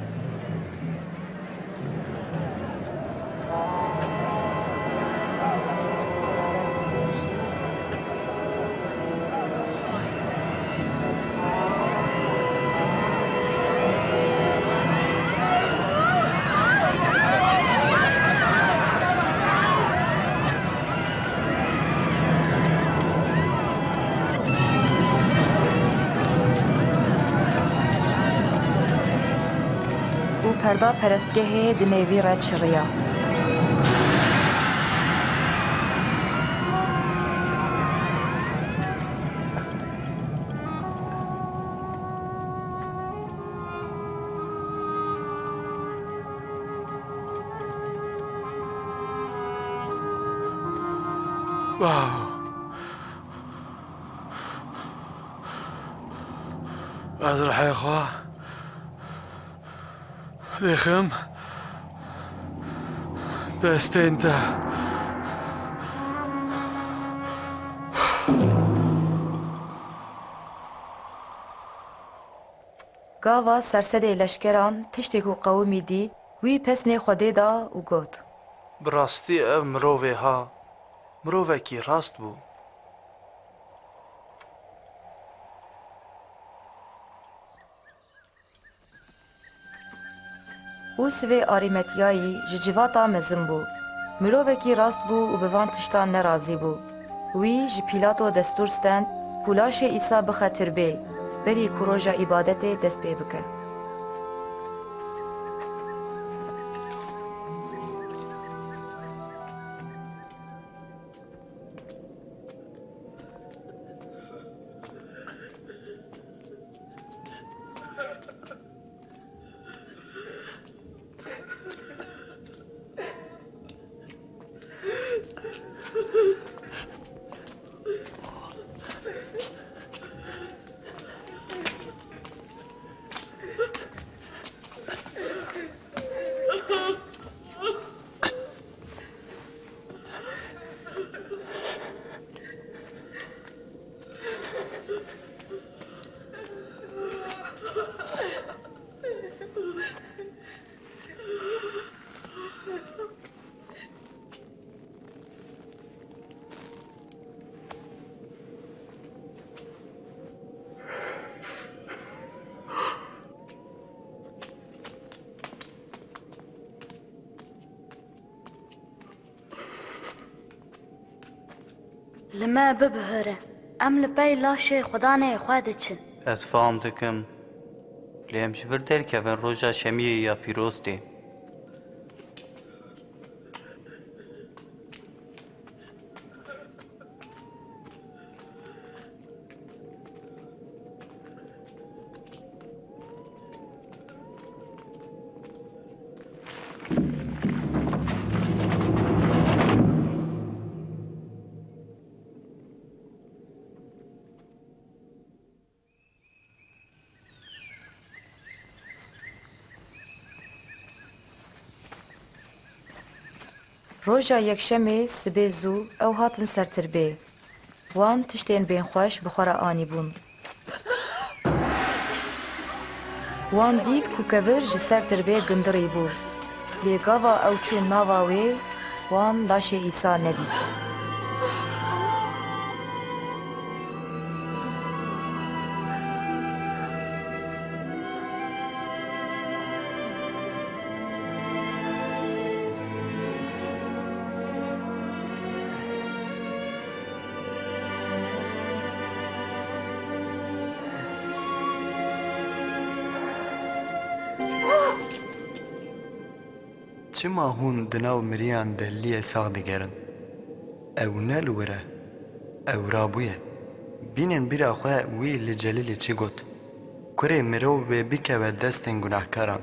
پەردا پەرستگەهەیە دنێوی ڕەچڕیە ئەز ڕحەیەخوا دێخم دەستێنتە گاوا سەرسەدێ لەشکەران تشتێک و قەومی دیت وی پەسنێ خودێدا و گوت بڕاستی ئەو مرۆڤێ ها مرۆڤێکی ڕاست بوو û sivê arîmetiyayî ji civata mezin bû mirovekî rast bû û bi van tiştan nerazî bû wî ji Pîlato destûr stend ku laşê Îsa bixe tirbê berî ku roja îbadetê dest pê bike li me bibihire em li pey laşê Xwedanê xwe diçin Ez fam dikim lê em ji vir derkevin roja şemiyê ya pîroztê Roja yekşemê sibê zû ew hatin ser tirbê wan tiştên bênxweş bi xwe re anî bûn wan dît ku kevir ji ser tirbê gindirî bû lê gava ew çû nava wê wan laşê Îsa nedît Çima hûn di nav miriyan dehliyê sax digerin? Ew ne li wir e? او رابویه بینن بیرا خواه وی لجلیل چی گوت کره مرو به بیکه دستن گناهکاران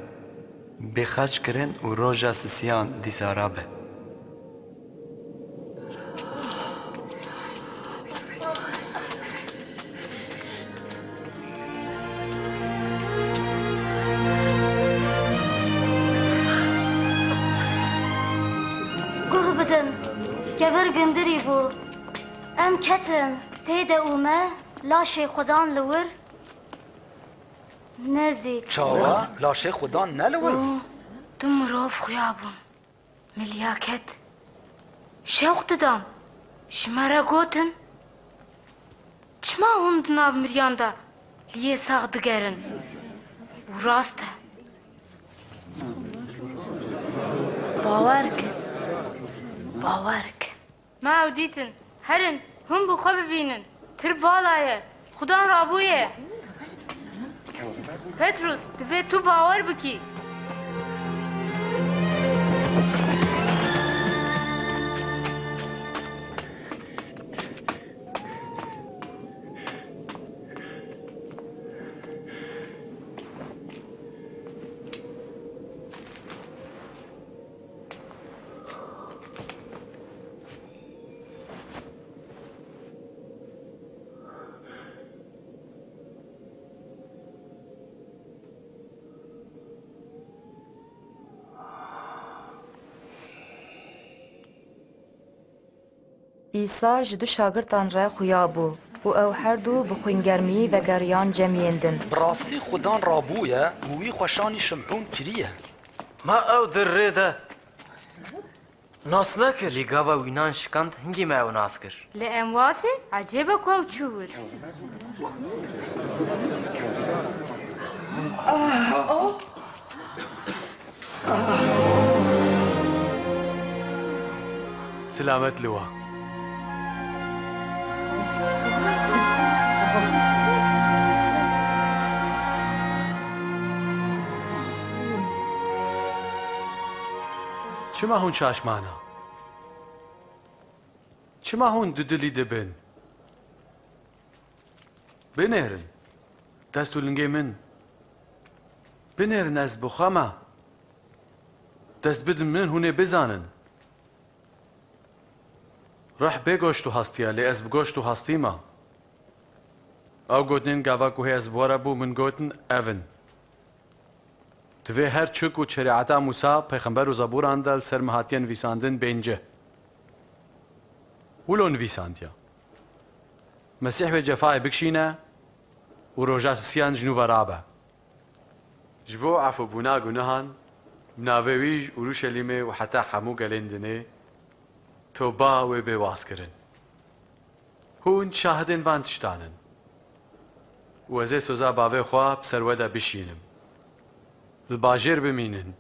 بخچ کرن و روژا سسیان دیسارابه گوه بدن گبر گندری بو ام کتن تیده اومه لاشه خودان لور ندید چاوا لاشه خودان نلور دو مراف خویابون ملیاکت شوق ددان شمارا گوتن چما هم دناو مریاندا لیه ساغ دگرن و راسته باور کن باور کن ما او دیتن هرن هم بو خواه ببینن تر بالایه خودان رابویه پتروس دوی تو باور بکی ئیسا ji du şagirtan re xuya bû û ew her du bi xwîngermî vegeriyan cemiyên din. Bi rastî xudan rabûye û wî xweşanî şimpûn kiriye. ما او در ریده ناس نکر لی گاوا وینان شکند هنگی ما او ناس کر لی امواسه عجیبه کو چور سلامت لوا چما هون چاشمانا چما هون دودلی دبن بنهرن دستو لنگی من بنهرن از بخاما دست بدن من هونه بزانن رح بگوشتو هستیا لی از بگوشتو هستیما او گوتنین گاوا کوه از بوارا بو من گوتن اون دوی هر چک و شریعتا موسا پیغمبر و زبور اندل سرمهاتین ویساندن بینجه ولون ویساندیا مسیح و جفای بکشینه و روژا سیان جنو ورابه جبو عفو بونا گناهان مناویج اورشلیمه و حتی حمو گلندنه توبا و بواز کرن هون شاهدن وان تشتانن و از سوزا باوی خواه بسروده بشینم الباجر بمینن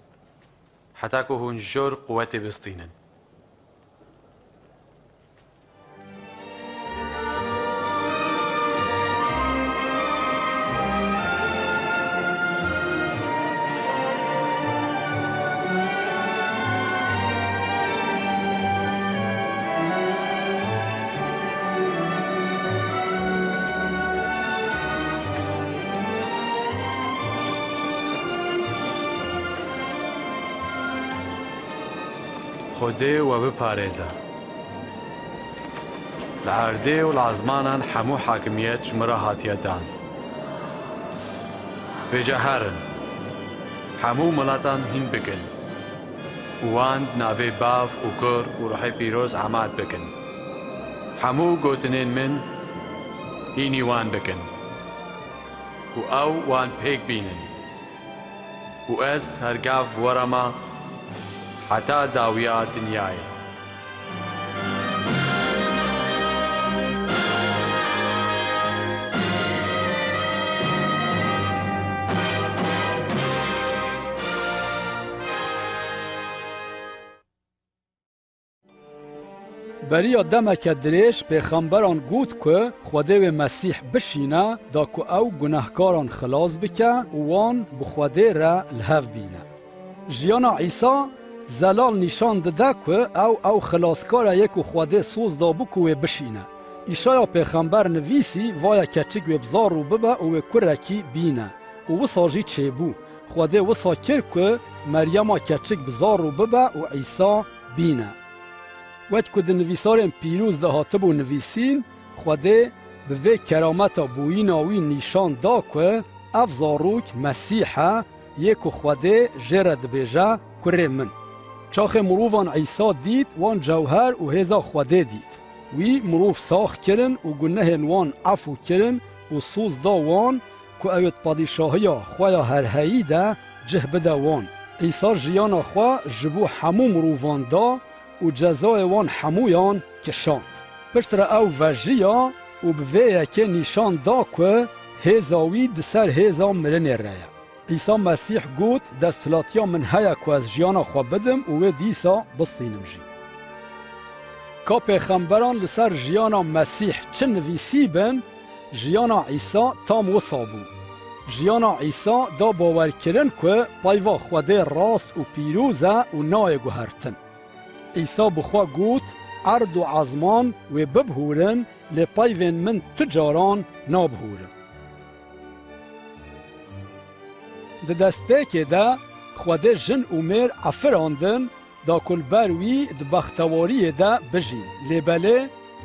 حتی که هون جور قوت بستینن خوده و بپارێزە لە هەردێ و لە عزمانان هەموو حاکمیەت ژمرە هاتیەدان بێجەهارن هەموو وڵاتان هین بکەن وان ناوێ باف و کۆر و ڕۆحی پیرۆز ئاماد بکەن هەموو گوتنێن من هینی وان بکەن و ئەو وان پێک بینن و ئەس هەرگاف بوەرەمە حتى داويات دنياي بریا دمک درێژ پێخەمبەران گوت که خودێ وێ مەسیح بشینە دا ku ew gunehkaran xilas bike û wan bi Xwedê re li hev bîne. Jiyana İsa zelal nîşan dide ku ew xelaskara yek û Xwedê soz dabû ku wê bişîne. ئیشایا پێخەمبەر نویسی وایە کەچک وێ بزار و ببە و وێ کوڕێکی بینە و وساژی چێبوو خودێ وسا کرد کو مەریەما کەچک بزار و ببە و عیسا بینە وەک ku di nivîsarên pîrûz de hatibû nivîsîn Xwedê bi vê kerameta bûyîna wî nîşan da ku ev zarok Mesîh e yê ku Xwedê jê re dibêje kurê min. Çaxê mirovan Îsa dît wan cewher û hêza Xwedê dît. Wî mirov sax kirin û gunehên wan efû kirin û sûz da wan ku ew ê padîşahiya xwe ya herheyî de cih bide wan. Îsa jiyana xwe ji bo hemû mirovan da û cezayê wan hemûyan kişand. Piştre ew vejiya û bi vê yekê nîşan da ku hêza wî di ser hêza mirinê re ye. İsa Mesîh got desthilatiya min heye ku ez jiyana xwe bidim û wê dîsa bistînim jî. Ka pêxemberan li ser jiyana Mesîh çi nivîsî bin, jiyana İsa tam wisa bû. Jiyana İsa da bawerkirin ku payva Xwedê rast û pîrûz e û nayê guhertin. İsa bi xwe got erd û ezman wê bibhûrin lê payvên min tu caran nabihûrin. Di destpêkê de Xwedê jin û mêr efirandin da ku li ber wî di bextewariyê de bijîn. Lêbelê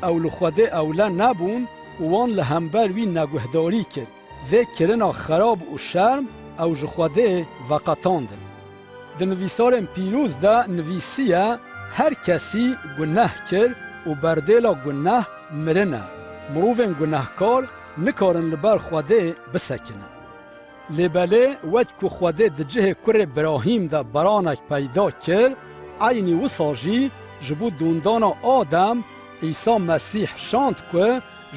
ew li Xwedê ewle nebûn û wan li hember wî neguhdarî kir. Vê kirina xerab û şerm ew ji Xwedê veqetandin. Di nivîsarên pîrûz de nivîsiye her kesî guneh kir û berdêla guneh mirin e. Mirovên gunehkar nikarin li ber Xwedê bisekinin. Lêbelê wek ku Xwedê di cihê kurê Birahîm de beranek peyda kir, aynî wisa jî ji bo dûndana Adem İsa Mesîh şand ku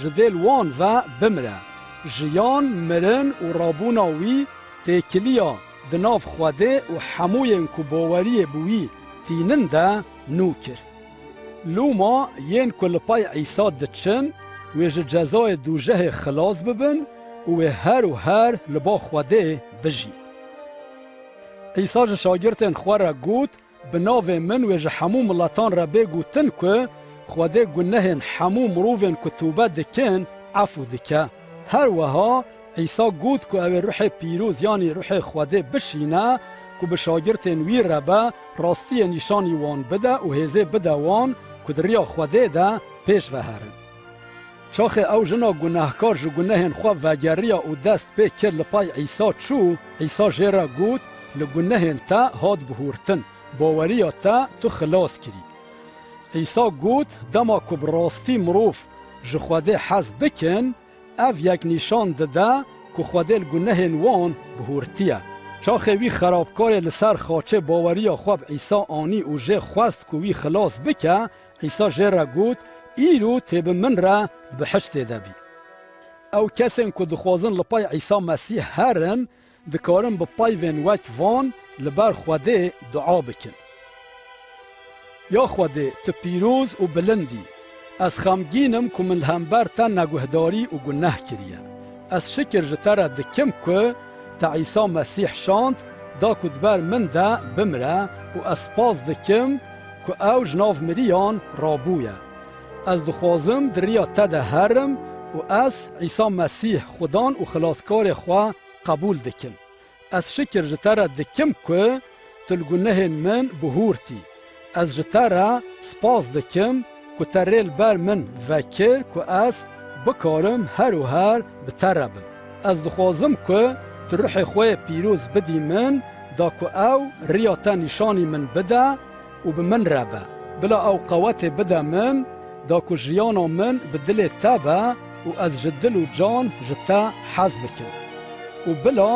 ji dêl wan ve bimire. Jiyan, mirin û rabûna wî têkiliya di nav Xwedê û hemûyên ku baweriyê bi wî tînin de nû kir. Lûma yên ku li pay İsa diçin wê ji cezayê dûjehê xilas bibin û wê her û her li ba Xwedê bijî. İsa ji şagirtên xwe re got bi navê min wê ji hemû miletan re bê gotin ku Xwedê gunehên hemû mirovên ku tûbe dikin efû dike. Her wiha İsa got ku ew ê ruhê pîrûz yanî ruhê Xwedê bişîne ku bi şagirtên wî re be rastiyê nîşanî wan bide û hêzê bide wan ku di riya Xwedê de pêş veherin. Çaxê ew jina gunehkar ji gunehên xwe vegeriya û dest pê kir li pay İsa çû, İsa jê re got li gunehên te hat bihûrtin, baweriya te tu xilas kirî. İsa got dema ku bi rastî mirov ji Xwedê hez bikin, ev yek nîşan dide ku Xwedê li gunehên wan bihûrtiye. Çaxê wî xerabkarê li ser xaçê baweriya xwe bi İsa anî û jê xwest ku wî xilas bike, İsa jê re got îro tê bi min re bihiştê de bî. Ew kesên ku dixwazin li pay İsa Mesîh herin, dikarin bi payvên wek van li ber Xwedê dua bikin. Ya Xwedê tu pîroz û bilindî. Ez xemgînim ku min li hember te neguhdarî û guneh kiriye. Ez şikir ji te re dikim ku te İsa Mesîh şand da ku diber min de bimre û ez spas dikim ku ew ji nav miriyan rabûye. Ez dixwazim di riya te de herim û ez İsa Mesîh xudan û xilaskarê xwe qebûl dikim. Ez şikir ji te re dikim ku tu li gunehên min bihûrtî. Ez ji te re spas dikim ku te rê li ber min vekir ku ez bikarim her û her bi te re bim. Ez dixwazim ku tu ruhê xwe yê pîroz bidî min da ku ew riya te nîşanî min bide û bi min re be. Bila ew qewetê bide min da ku jiyana min bi dilê te be û ez ji dil û can ji te hez bikim. û bila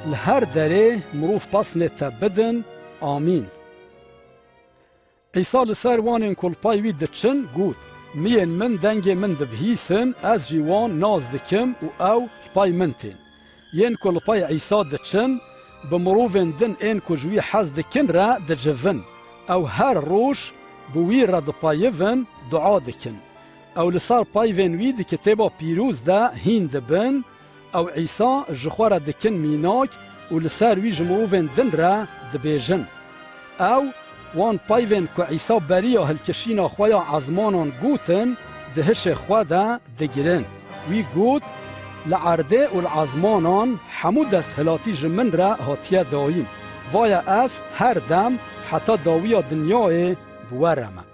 li her derê mirov pesnê te bidin. Amîn. İsa li ser wanên ku li pay wî diçin got, miyên min dengê min dibihîsin, ez jî wan naz dikim û ew li pay min tên. Yên ku li pay İsa diçin, bi mirovên din ên ku ji wî hez dikin re dicivin. Ew her roj bi wî re dipayivin, dua dikin. Ew li ser payvên wî di kitêba pîroz de hîn dibin, ew İsa ji xwe re dikin mînak û li ser wî ji mirovên din re dibêjin. Ew wan payvên ku İsa beriya hilkişîna xwe ya ezmanan gotin, دهش خواده دگرن وی گوت لعرده و العزمانان همو دست هلاتی جمن را هاتیه داین ویا از هر دم حتی داویا دنیای بورمه